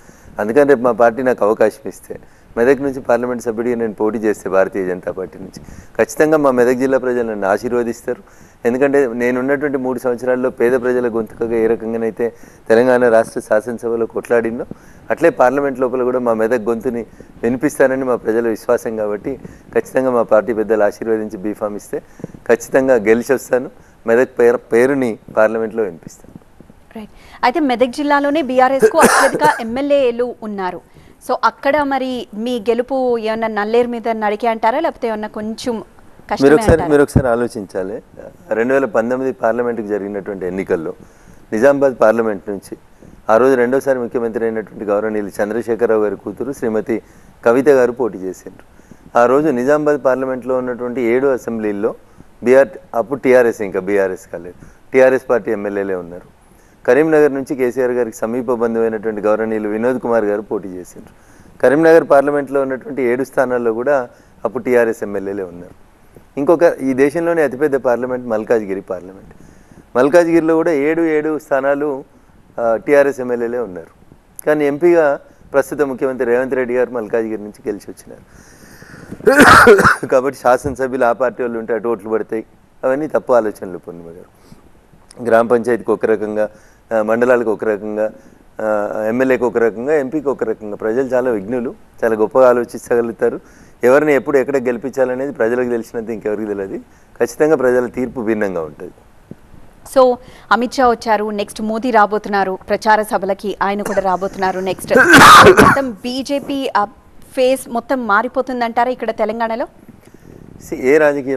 అందుకని రేపు మా పార్టీ నాకు అవకాశం ఇస్తే మెదక్ నుంచి పార్లమెంట్ సభ్యుడిగా నేను పోటీ చేస్తే భారతీయ జనతా పార్టీ నుంచి ఖచ్చితంగా మా మెదక్ జిల్లా ప్రజలు నన్ను ఆశీర్వదిస్తారు. ఎందుకంటే నేనున్నటువంటి 3 సంవత్సరాల్లో పేద ప్రజల గొంతుకగా ఏ రకంగానైతే తెలంగాణ రాష్ట్ర శాసనసభలో కొట్లాడినో అట్లే పార్లమెంట్ లోపల కూడా మా మెదక్ గొంతుని వినిపిస్తానని మా ప్రజల విశ్వాసం. కాబట్టి ఖచ్చితంగా మా పార్టీ పెద్దలు ఆశీర్వదించి బీఫామ్ ఇస్తే ఖచ్చితంగా గెలిచి వస్తాను, మెదక్ పేరుని పార్లమెంట్లో వినిపిస్తాను. రైట్. అయితే మెదక్ జిల్లాలోనే బీఆర్ఎస్కు అత్యధిక ఎమ్మెల్యేలు ఉన్నారు. సో అక్కడ మరి మీ గెలుపు ఏమన్నా నల్లేరు మీద నడికే అంటారా, లేకపోతే ఏమన్నా కొంచెం మీరు ఒకసారి ఆలోచించాలి. 2019 పార్లమెంట్కి జరిగినటువంటి ఎన్నికల్లో నిజామాబాద్ పార్లమెంట్ నుంచి ఆ రోజు రెండోసారి ముఖ్యమంత్రి అయినటువంటి గౌరవనీయులు చంద్రశేఖరరావు గారి కూతురు శ్రీమతి కవిత గారు పోటీ చేశారు. ఆ రోజు నిజామాబాద్ పార్లమెంట్లో ఉన్నటువంటి 7 అసెంబ్లీల్లో అప్పుడు టీఆర్ఎస్, ఇంకా బీఆర్ఎస్ కాలేదు, టీఆర్ఎస్ పార్టీ ఎమ్మెల్యేలే ఉన్నారు. కరీంనగర్ నుంచి కేసీఆర్ గారికి సమీప బంధువైనటువంటి గౌరవనీయులు వినోద్ కుమార్ గారు పోటీ చేశారు. కరీంనగర్ పార్లమెంట్లో ఉన్నటువంటి 7 స్థానాల్లో కూడా అప్పుడు టీఆర్ఎస్ ఎమ్మెల్యేలే ఉన్నారు. ఇంకొక ఈ దేశంలోనే అతిపెద్ద పార్లమెంట్ మల్కాజ్గిరి పార్లమెంట్. మల్కాజ్గిరిలో కూడా 7 స్థానాలు టీఆర్ఎస్ ఎమ్మెల్యేలే ఉన్నారు. కానీ ఎంపీగా ప్రస్తుత ముఖ్యమంత్రి రేవంత్ రెడ్డి గారు మల్కాజ్గిరి నుంచి గెలిచి వచ్చినారు. కాబట్టి శాసనసభ్యులు ఆ పార్టీ వాళ్ళు ఉంటే అటు ఓట్లు పడతాయి. అవన్నీ తప్పు ఆలోచనలు పూర్ణిమ గారు. గ్రామ పంచాయతీకి ఒక రకంగా, మండలాలకు ఒక రకంగా, ఎమ్మెల్యేకి ఒక రకంగా, ఎంపీకి ఒక రకంగా. ప్రజలు చాలా విఘ్నులు, చాలా గొప్పగా ఆలోచించగలుగుతారు. ఎవరిని ఎప్పుడు ఎక్కడ గెలిపించాలనేది ప్రజలకు తెలిసినంత ఇంకెవరికి తెలియదు. ఖచ్చితంగా ప్రజల తీర్పు భిన్నంగా ఉంటుంది. సో అమిత్ షా వచ్చారు, నెక్స్ట్ మోదీ రాబోతున్నారు ప్రచార సభలకి, ఆయన కూడా రాబోతున్నారు. నెక్స్ట్ మొత్తం బీజేపీ ఫేస్ మొత్తం మారిపోతుందంటారా ఇక్కడ తెలంగాణలో? ఏ రాజకీయ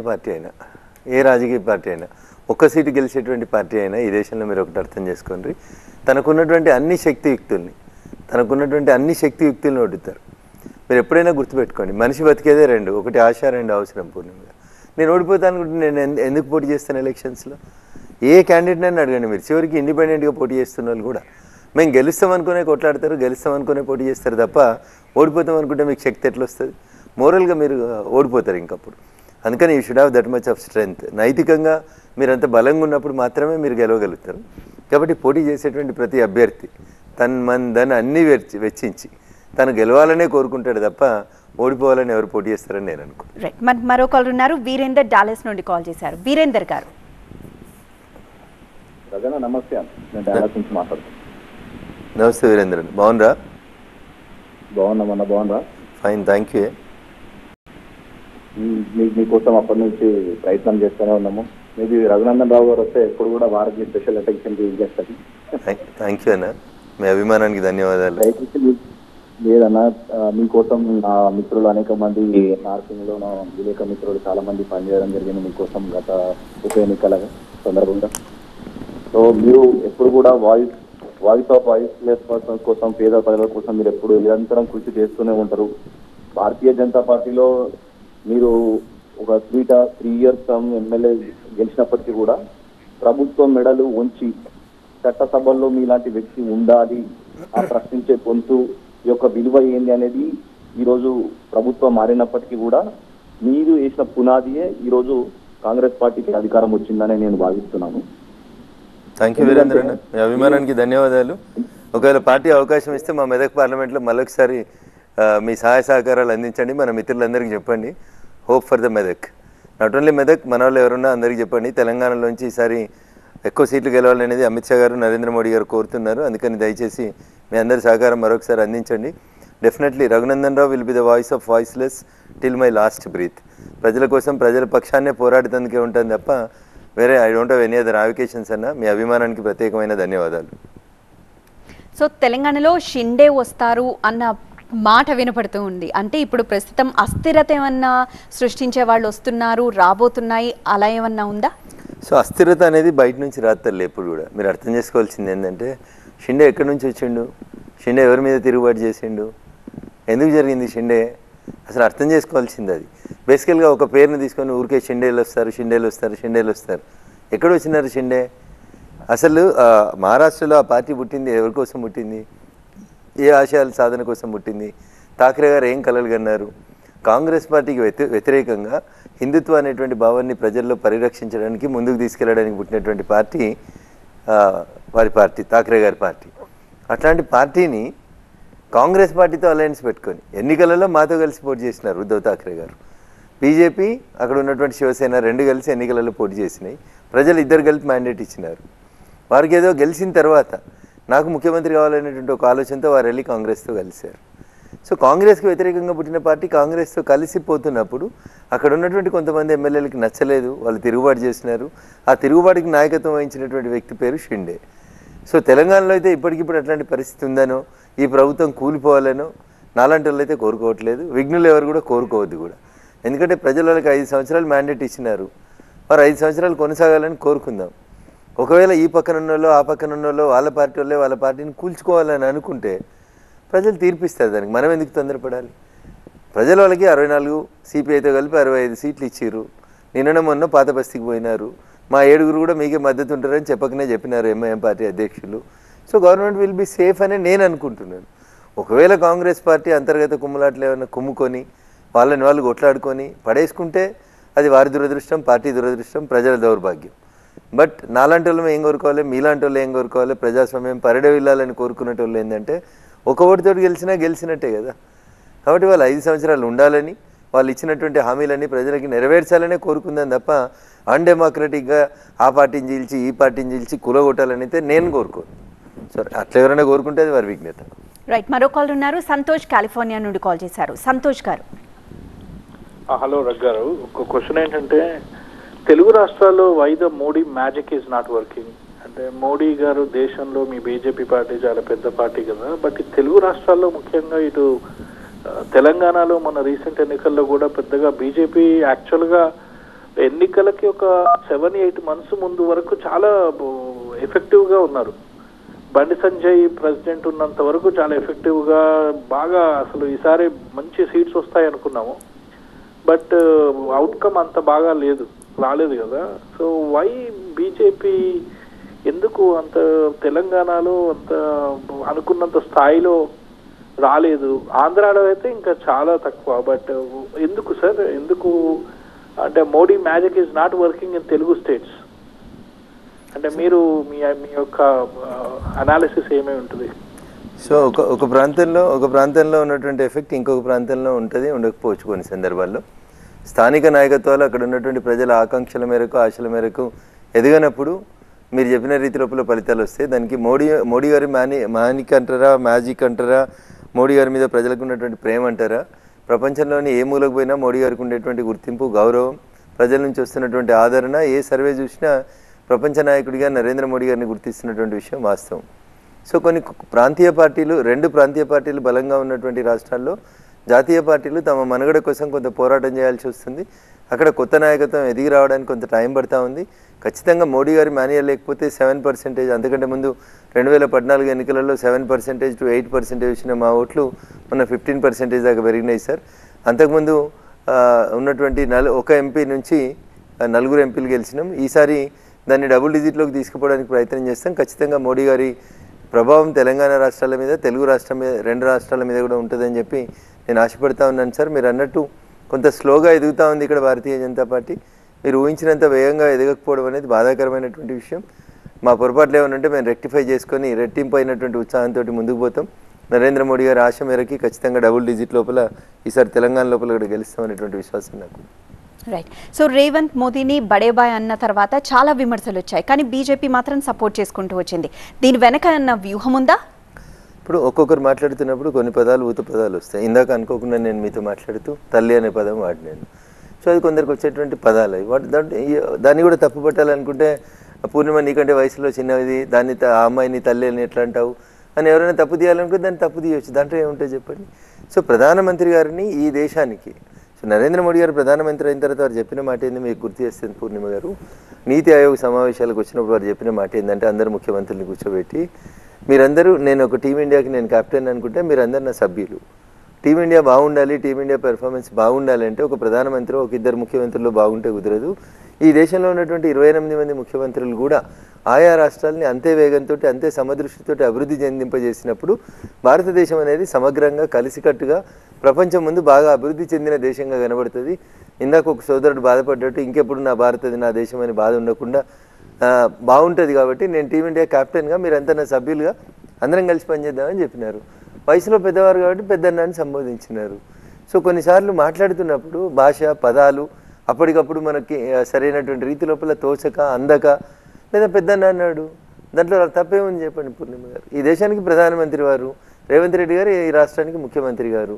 పార్టీ అయినా ఒక్క సీటు గెలిచేటువంటి పార్టీ అయినా ఈ దేశంలో మీరు ఒకటి అర్థం చేసుకోండి, తనకున్నటువంటి అన్ని శక్తియుక్తులను ఓడుతారు. మీరు ఎప్పుడైనా గుర్తుపెట్టుకోండి, మనిషి బతికేదే 2, ఒకటి ఆశ, 2 అవసరం. పూర్ణంగా నేను ఓడిపోతాను అనుకుంటే నేను ఎందుకు పోటీ చేస్తాను ఎలక్షన్స్లో? ఏ క్యాండిడేట్ అని అడగండి మీరు. చివరికి ఇండిపెండెంట్గా పోటీ చేస్తున్న వాళ్ళు కూడా మేము గెలుస్తామనుకునే కొట్లాడతారు, గెలుస్తామనుకునే పోటీ చేస్తారు తప్ప ఓడిపోతాం అనుకుంటే మీకు శక్తి ఎట్లా వస్తుంది? మోరల్గా మీరు ఓడిపోతారు ఇంకప్పుడు. అందుకని you should have that much of strength. నైతికంగా మీరు అంత బలంగా ఉన్నప్పుడు మాత్రమే మీరు గెలవగలుగుతారు. కాబట్టి పోటీ చేసేటువంటి ప్రతి అభ్యర్థి దాన్ని అన్నీ వెచ్చించి తను గెలవాలనే కోరుకుంటాడు తప్ప ఓడిపోవాలని ఎవరు పోటీ చేస్తారని నేను అనుకుంటున్నాను. రైట్, మనకు మరో కాల్ ఉన్నారు. వీరేందర్ డాలస్ నుండి కాల్ చేశారు. వీరేందర్ గారు. నమస్తే, నేను డాలస్ నుంచి మాట్లాడుతున్నాను. నమస్తే వీరేంద్రన్, బాగుండ్రా? బాగున్నామన్నా, బాగుండ్రా? Fine, thank you. మీకోసం అప్పటి నుంచి ప్రయత్నం చేస్తూనే ఉన్నాము. మేబీ రఘునందన్ రావు గారు వస్తే ఎప్పుడు కూడా వారికి స్పెషల్ అటెన్షన్ చేస్తారు. థ్యాంక్ యూ అన్న, మీ అభిమానానికి ధన్యవాదాలు. లేదన్నా, మీకోసం నా మిత్రులు అనేక మంది, నార్సింగ్లో నా విలేక మిత్రులు చాలా మంది పనిచేయడం జరిగింది మీకోసం గత ఉప ఎన్నికల సందర్భంగా. సో మీరు ఎప్పుడు కూడా వాయిస్ ఆఫ్ వాయిస్లెస్ పర్సన్స్ కోసం, పేద ప్రజల కోసం మీరు ఎప్పుడు నిరంతరం కృషి చేస్తూనే ఉంటారు. భారతీయ జనతా పార్టీలో మీరు ఒక 3 ఇయర్స్ టర్మ్ ఎమ్మెల్యే గెలిచినప్పటికీ కూడా ప్రభుత్వం మెడలు ఉంచి చట్టసభల్లో మీలాంటి వ్యక్తి ఉండాలి, ఆ ప్రశ్నించే గొంతు యొక్క విలువ ఏంది అనేది ఈరోజు ప్రభుత్వం మారినప్పటికీ కూడా మీరు వేసిన పునాదియే ఈరోజు కాంగ్రెస్ పార్టీకి అధికారం వచ్చిందని నేను భావిస్తున్నాను. థ్యాంక్ యూ వీరేంద్ర అన్న, మీ అభిమానానికి ధన్యవాదాలు. ఒకవేళ పార్టీ అవకాశం ఇస్తే మా మెదక్ పార్లమెంట్లో మళ్ళొకసారి మీ సహాయ సహకారాలు అందించండి. మన మిత్రులందరికీ చెప్పండి. Hope for the Medak. Not only Medak, మన వాళ్ళు ఎవరున్నా అందరికీ చెప్పండి. తెలంగాణలోంచి ఈసారి ఎక్కువ సీట్లు గెలవాలనేది అమిత్ షా గారు, నరేంద్ర మోడీ గారు కోరుతున్నారు. అందుకని దయచేసి మీ అందరి సహకారం మరొకసారి అందించండి. Definitely Raghunandan Rao will be the voice of voiceless till my last breath. ప్రజల కోసం, ప్రజల పక్షాన్నే పోరాడుతందుకే ఉంటుంది తప్ప వేరే I don't have any other avocations అన్న. మీ అభిమానానికి ప్రత్యేకమైన ధన్యవాదాలు. సో తెలంగాణలో షిండే వస్తారు అన్న మాట వినపడుతూ ఉంది. అంటే ఇప్పుడు ప్రస్తుతం అస్థిరత ఏమన్నా సృష్టించే వాళ్ళు వస్తున్నారు, రాబోతున్నాయి, అలా ఏమన్నా ఉందా? సో అస్థిరత అనేది బయట నుంచి రాత్రలే. ఎప్పుడు కూడా మీరు అర్థం చేసుకోవాల్సింది ఏంటంటే, షిండే ఎక్కడి నుంచి వచ్చిండు, షిండే ఎవరి మీద తిరుగుబాటు చేసిండు, ఎందుకు జరిగింది షిండే, అసలు అర్థం చేసుకోవాల్సింది అది. బేసికల్గా ఒక పేరుని తీసుకొని ఊరికే షిండేలు వస్తారు. ఎక్కడ వచ్చినారు షిండే? అసలు మహారాష్ట్రలో ఆ పార్టీ పుట్టింది ఎవరి కోసం పుట్టింది, ఏ ఆశయాల సాధన కోసం పుట్టింది? ఠాక్రే గారు ఏం కలలు కన్నారు? కాంగ్రెస్ పార్టీకి వ్యతిరేకంగా హిందుత్వ అనేటువంటి భావాన్ని ప్రజల్లో పరిరక్షించడానికి, ముందుకు తీసుకెళ్లడానికి పుట్టినటువంటి పార్టీ వారి పార్టీ, ఠాక్రే గారి పార్టీ. అట్లాంటి పార్టీని కాంగ్రెస్ పార్టీతో అలయన్స్ పెట్టుకొని ఎన్నికలలో మాతో కలిసి పోటీ చేసినారు ఉద్ధవ్ ఠాక్రే గారు. బీజేపీ, అక్కడ ఉన్నటువంటి శివసేన 2 కలిసి ఎన్నికలలో పోటీ చేసినాయి. ప్రజలు 2 కలిపి మ్యాండేట్ ఇచ్చినారు. వారికి ఏదో గెలిచిన తర్వాత నాకు ముఖ్యమంత్రి కావాలనేటువంటి ఒక ఆలోచనతో వారు వెళ్ళి కాంగ్రెస్తో కలిశారు. సో కాంగ్రెస్కి వ్యతిరేకంగా పుట్టిన పార్టీ కాంగ్రెస్తో కలిసిపోతున్నప్పుడు అక్కడ ఉన్నటువంటి కొంతమంది ఎమ్మెల్యేలకు నచ్చలేదు, వాళ్ళు తిరుగుబాటు చేసినారు. ఆ తిరుగుబాటుకి నాయకత్వం వహించినటువంటి వ్యక్తి పేరు షిండే. సో తెలంగాణలో అయితే ఇప్పటికిప్పుడు అట్లాంటి పరిస్థితి ఉందనో, ఈ ప్రభుత్వం కూలిపోవాలనో నాలాంటి వాళ్ళు అయితే కోరుకోవట్లేదు. విఘ్నులు ఎవరు కూడా కోరుకోవద్దు కూడా. ఎందుకంటే ప్రజల వాళ్ళకి 5 సంవత్సరాలు మ్యాండేట్ ఇచ్చినారు, వారు 5 సంవత్సరాలు కొనసాగాలని కోరుకుందాం. ఒకవేళ ఈ పక్కన ఉన్నోళ్ళు, ఆ పక్కన ఉన్నోళ్ళు, వాళ్ళ పార్టీ వాళ్ళే వాళ్ళ పార్టీని కూల్చుకోవాలని అనుకుంటే ప్రజలు తీర్పిస్తారు. దానికి మనం ఎందుకు తొందరపడాలి? ప్రజల వాళ్ళకి 64, సిపిఐతో కలిపి 65 సీట్లు ఇచ్చిర్రు. నిన్న మొన్న పాత బస్తీకి పోయినారు, మా 7 కూడా మీకే మద్దతు ఉంటారని చెప్పకనే చెప్పినారు ఎంఐఎం పార్టీ అధ్యక్షులు. So government will be safe అని నేను అనుకుంటున్నాను. ఒకవేళ కాంగ్రెస్ పార్టీ అంతర్గత కుమ్ములాట్లు ఏమైనా కుమ్ముకొని వాళ్ళని వాళ్ళు కొట్లాడుకొని పడేసుకుంటే అది వారి దురదృష్టం, పార్టీ దురదృష్టం, ప్రజల దౌర్భాగ్యం. బట్ నాలాంటి వాళ్ళం ఏం కోరుకోవాలి, మీలాంటి వాళ్ళు ఏం కోరుకోవాలి, ప్రజాస్వామ్యం పరిడవిల్లాలని కోరుకునే వాళ్ళు ఏంటంటే ఒక ఓటుతో గెలిచినట్టే కదా. కాబట్టి వాళ్ళు 5 సంవత్సరాలు ఉండాలని, వాళ్ళు ఇచ్చినటువంటి హామీలన్నీ ప్రజలకి నెరవేర్చాలనే కోరుకుందని తప్ప అన్డెమోక్రటిక్గా ఆ పార్టీని చీల్చి ఈ పార్టీని చీల్చి కులగొట్టాలని అయితే నేను కోరుకోను. సరే, అట్లా ఎవరైనా కోరుకుంటే అది వారి విజ్ఞత. రైట్, మరో కాల్ ఉన్నారు. సంతోష్ కాలిఫోర్నియా నుండి కాల్ చేశారు. సంతోష్ గారు. హలో రఘు గారు, ఒక క్వశ్చన్ ఏంటంటే తెలుగు రాష్ట్రాల్లో why the Modi magic is not working? అంటే మోడీ గారు దేశంలో మీ బీజేపీ పార్టీ చాలా పెద్ద పార్టీ కదా, బట్ తెలుగు రాష్ట్రాల్లో ముఖ్యంగా ఇటు తెలంగాణలో మన రీసెంట్ ఎన్నికల్లో కూడా పెద్దగా బీజేపీ యాక్చువల్గా ఎన్నికలకి ఒక 7-8 months ముందు వరకు చాలా ఎఫెక్టివ్గా ఉన్నారు. బండి సంజయ్ ప్రెసిడెంట్ ఉన్నంత వరకు చాలా ఎఫెక్టివ్గా బాగా అసలు ఈసారి మంచి సీట్స్ వస్తాయి అనుకున్నాము. బట్ అవుట్కమ్ అంత బాగా రాలేదు కదా. సో వై బీజేపీ ఎందుకు అంత తెలంగాణలో అంత అనుకున్నంత స్థాయిలో రాలేదు? ఆంధ్రాలో అయితే ఇంకా చాలా తక్కువ. బట్ ఎందుకు సార్, ఎందుకు అంటే Modi magic is not working in Telugu states? అంటే మీరు మీ యొక్క అనాలిసిస్ ఏమేమి ఉంటుంది? సో ఒక ప్రాంతంలో ఉన్నటువంటి ఎఫెక్ట్ ఇంకొక ప్రాంతంలో ఉంటుంది, ఉండకపోవచ్చు కొన్ని సందర్భాల్లో. స్థానిక నాయకత్వాలు అక్కడ ఉన్నటువంటి ప్రజల ఆకాంక్షల మేరకు, ఆశల మేరకు ఎదిగినప్పుడు మీరు చెప్పిన రీతి లోపల ఫలితాలు వస్తాయి. దానికి మోడీ గారి మ్యాజిక్ అంటారా, మ్యాజిక్ అంటారా, మోడీ గారి మీద ప్రజలకు ఉన్నటువంటి ప్రేమ అంటారా? ప్రపంచంలోని ఏ మూలకు పోయినా మోడీ గారికి ఉండేటువంటి గుర్తింపు, గౌరవం, ప్రజల నుంచి వస్తున్నటువంటి ఆదరణ, ఏ సర్వే చూసినా ప్రపంచ నాయకుడిగా నరేంద్ర మోడీ గారిని గుర్తిస్తున్నటువంటి విషయం వాస్తవం. సో కొన్ని ప్రాంతీయ పార్టీలు, 2 ప్రాంతీయ పార్టీలు బలంగా ఉన్నటువంటి రాష్ట్రాల్లో జాతీయ పార్టీలు తమ మనుగడ కోసం కొంత పోరాటం చేయాల్సి వస్తుంది. అక్కడ కొత్త నాయకత్వం ఎదిగి రావడానికి కొంత టైం పడుతూ ఉంది. ఖచ్చితంగా మోడీ గారి మాన్యువల్ లేకపోతే 7%, అంతకంటే ముందు 2014 ఎన్నికలలో 7% to 8% వచ్చిన మా ఓట్లు మొన్న 15% దాకా పెరిగినాయి సార్. అంతకుముందు ఉన్నటువంటి ఒక ఎంపీ నుంచి 4 ఎంపీలు గెలిచినాం. ఈసారి దాన్ని డబుల్ డిజిట్లోకి తీసుకుపోవడానికి ప్రయత్నం చేస్తాం. ఖచ్చితంగా మోడీ గారి ప్రభావం తెలంగాణ రాష్ట్రాల మీద, తెలుగు రాష్ట్రం మీద, 2 రాష్ట్రాల మీద కూడా ఉంటుందని చెప్పి నేను ఆశపడతా ఉన్నాను సార్. మీరు అన్నట్టు కొంత స్లోగా ఎదుగుతూ ఉంది ఇక్కడ భారతీయ జనతా పార్టీ. మీరు ఊహించినంత వేగంగా ఎదగకపోవడం అనేది బాధాకరమైనటువంటి విషయం. మా పొరపాట్లు ఏమనంటే మేము రెక్టిఫై చేసుకొని రెట్టింపు అయినటువంటి ఉత్సాహంతో ముందుకు పోతాం. నరేంద్ర మోడీ గారి ఆశ మేరకి ఖచ్చితంగా డబుల్ డిజిట్ లోపల ఈసారి తెలంగాణ లోపల కూడా గెలుస్తామనేటువంటి విశ్వాసం నాకు. రైట్. సో రేవంత్ మోదీని బడేబాయ్ అన్న తర్వాత చాలా విమర్శలు వచ్చాయి, కానీ బీజేపీ మాత్రం సపోర్ట్ చేసుకుంటూ వచ్చింది. దీని వెనక అన్న వ్యూహం ఉందా? ఇప్పుడు ఒక్కొక్కరు మాట్లాడుతున్నప్పుడు కొన్ని పదాలు ఊత పదాలు వస్తాయి. ఇందాక అనుకోకుండా నేను మీతో మాట్లాడుతూ తల్లి అనే పదం వాడినాను. సో అది కొందరికి వచ్చేటువంటి పదాలు. దాన్ని కూడా తప్పు పట్టాలనుకుంటే పూర్ణిమ నీకంటే వయసులో చిన్నది, దాన్ని ఆ అమ్మాయిని తల్లి అని ఎట్లా అంటావు అని ఎవరైనా తప్పు తీయాలనుకుంటే దాన్ని తప్పు తీయవచ్చు. దాంట్లో ఏముంటుంది చెప్పండి. సో ప్రధానమంత్రి గారిని ఈ దేశానికి, సో నరేంద్ర మోడీ గారు ప్రధానమంత్రి అయిన తర్వాత వారు చెప్పిన మాట ఏంది మీకు గుర్తు చేస్తుంది పూర్ణిమ గారు. నీతి ఆయోగ్ సమావేశాలకు వచ్చినప్పుడు వారు చెప్పిన మాట ఏంటంటే అందరు ముఖ్యమంత్రులను కూర్చోబెట్టి మీరందరూ, నేను ఒక టీమిండియాకి నేను కెప్టెన్ అనుకుంటే మీరందరూ నా సభ్యులు. టీమిండియా బాగుండాలి, టీమిండియా పెర్ఫార్మెన్స్ బాగుండాలి అంటే ఒక ప్రధానమంత్రి, ఒక 2 ముఖ్యమంత్రులు బాగుంటే కుదరదు. ఈ దేశంలో ఉన్నటువంటి 28 మంది ముఖ్యమంత్రులు కూడా ఆయా రాష్ట్రాలని అంతే వేగంతో, అంతే సమదృష్టితో అభివృద్ధి చెందింపజేసినప్పుడు భారతదేశం అనేది సమగ్రంగా, కలిసికట్టుగా ప్రపంచం ముందు బాగా అభివృద్ధి చెందిన దేశంగా కనబడుతుంది. ఇందాక ఒక సోదరుడు బాధపడ్డట్టు ఇంకెప్పుడు నా భారతది నా దేశం అని బాధ ఉండకుండా బాగుంటుంది. కాబట్టి నేను టీమిండియా కెప్టెన్గా, మీరంతా నా సభ్యులుగా అందరం కలిసి పనిచేద్దామని చెప్పినారు. వయసులో పెద్దవారు కాబట్టి పెద్దన్నాన్ని సంబోధించినారు. సో కొన్నిసార్లు మాట్లాడుతున్నప్పుడు భాష, పదాలు అప్పటికప్పుడు మనకి సరైనటువంటి రీతి లోపల తోచక, అందక, లేదా పెద్దన్న అన్నాడు, దాంట్లో తప్పేముంది చెప్పండి పూర్ణిమ గారు. ఈ దేశానికి ప్రధానమంత్రి వారు, రేవంత్ రెడ్డి గారు ఈ రాష్ట్రానికి ముఖ్యమంత్రి గారు.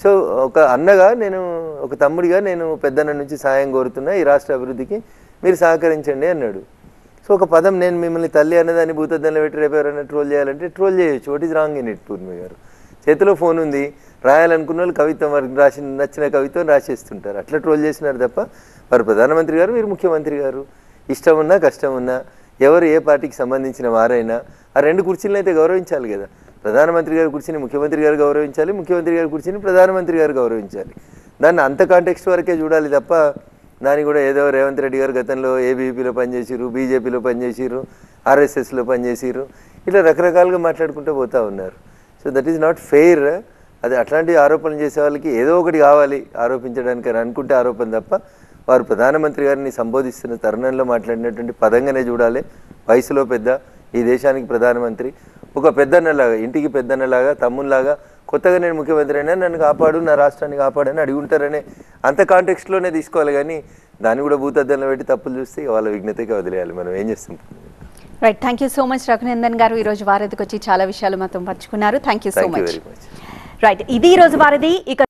సో ఒక అన్నగా నేను, ఒక తమ్ముడిగా నేను పెద్దన్న నుంచి సాయం కోరుతున్నా, ఈ రాష్ట్ర అభివృద్ధికి మీరు సహకరించండి అన్నాడు. సో ఒక పదం, నేను మిమ్మల్ని తల్లి అన్నదాన్ని భూతద్దంలో పెట్టి రేపు ఎవరైనా ట్రోల్ చేయాలంటే ట్రోల్ చేయొచ్చు. What is wrong in it Purnima garu? చేతిలో ఫోన్ ఉంది, రాయాలనుకున్న వాళ్ళు కవిత్వం, వారికి నచ్చిన కవిత్వం రాసేస్తుంటారు. అట్లా ట్రోల్ చేసినారు తప్ప వారు ప్రధానమంత్రి గారు, వీరు ముఖ్యమంత్రి గారు. ఇష్టం ఉన్నా కష్టం ఉన్నా, ఎవరు ఏ పార్టీకి సంబంధించిన వారైనా ఆ 2 కుర్చీలను అయితే గౌరవించాలి కదా. ప్రధానమంత్రి గారి కుర్చీని ముఖ్యమంత్రి గారు గౌరవించాలి, ముఖ్యమంత్రి గారి కుర్చీని ప్రధానమంత్రి గారు గౌరవించాలి. దాన్ని అంత కాంటెక్స్ట్ వరకే చూడాలి తప్ప దాన్ని కూడా ఏదో రేవంత్ రెడ్డి గారు గతంలో ఏబీపీలో పనిచేసిరు, బీజేపీలో పనిచేసిరు, ఆర్ఎస్ఎస్లో పనిచేసిరు, ఇట్లా రకరకాలుగా మాట్లాడుకుంటూ పోతూ ఉన్నారు. So that is not fair. అది అట్లాంటి ఆరోపణలు చేసే వాళ్ళకి ఏదో ఒకటి కావాలి ఆరోపించడానికి అని అనుకుంటే ఆరోపణ తప్ప, వారు ప్రధానమంత్రి గారిని సంబోధిస్తున్న తరుణంలో మాట్లాడినటువంటి పదంగానే చూడాలి. వయసులో పెద్ద, ఈ దేశానికి ప్రధానమంత్రి, ఒక పెద్దన్నలాగా, ఇంటికి పెద్దన్నలాగా, తమ్ముళ్ళలాగా, కొత్తగా నేను ముఖ్యమంత్రి అయినా నన్ను కాపాడు, నా రాష్ట్రాన్ని కాపాడని అడిగి ఉంటారనే అంత కాంటెక్స్ట్లోనే తీసుకోవాలి. కానీ దాన్ని కూడా భూతద్దంలో పెట్టి తప్పులు చూస్తే వాళ్ళ విఘ్నతకి వదిలేయాలి. మనం ఏం చేస్తాం? Right, thank you so much Raghunandan గారు. ఈరోజు వారధికి వచ్చి చాలా విషయాలు మాతో పంచుకున్నారు. Thank you so much. Right, ఇది ఈరోజు వారధి. ఇక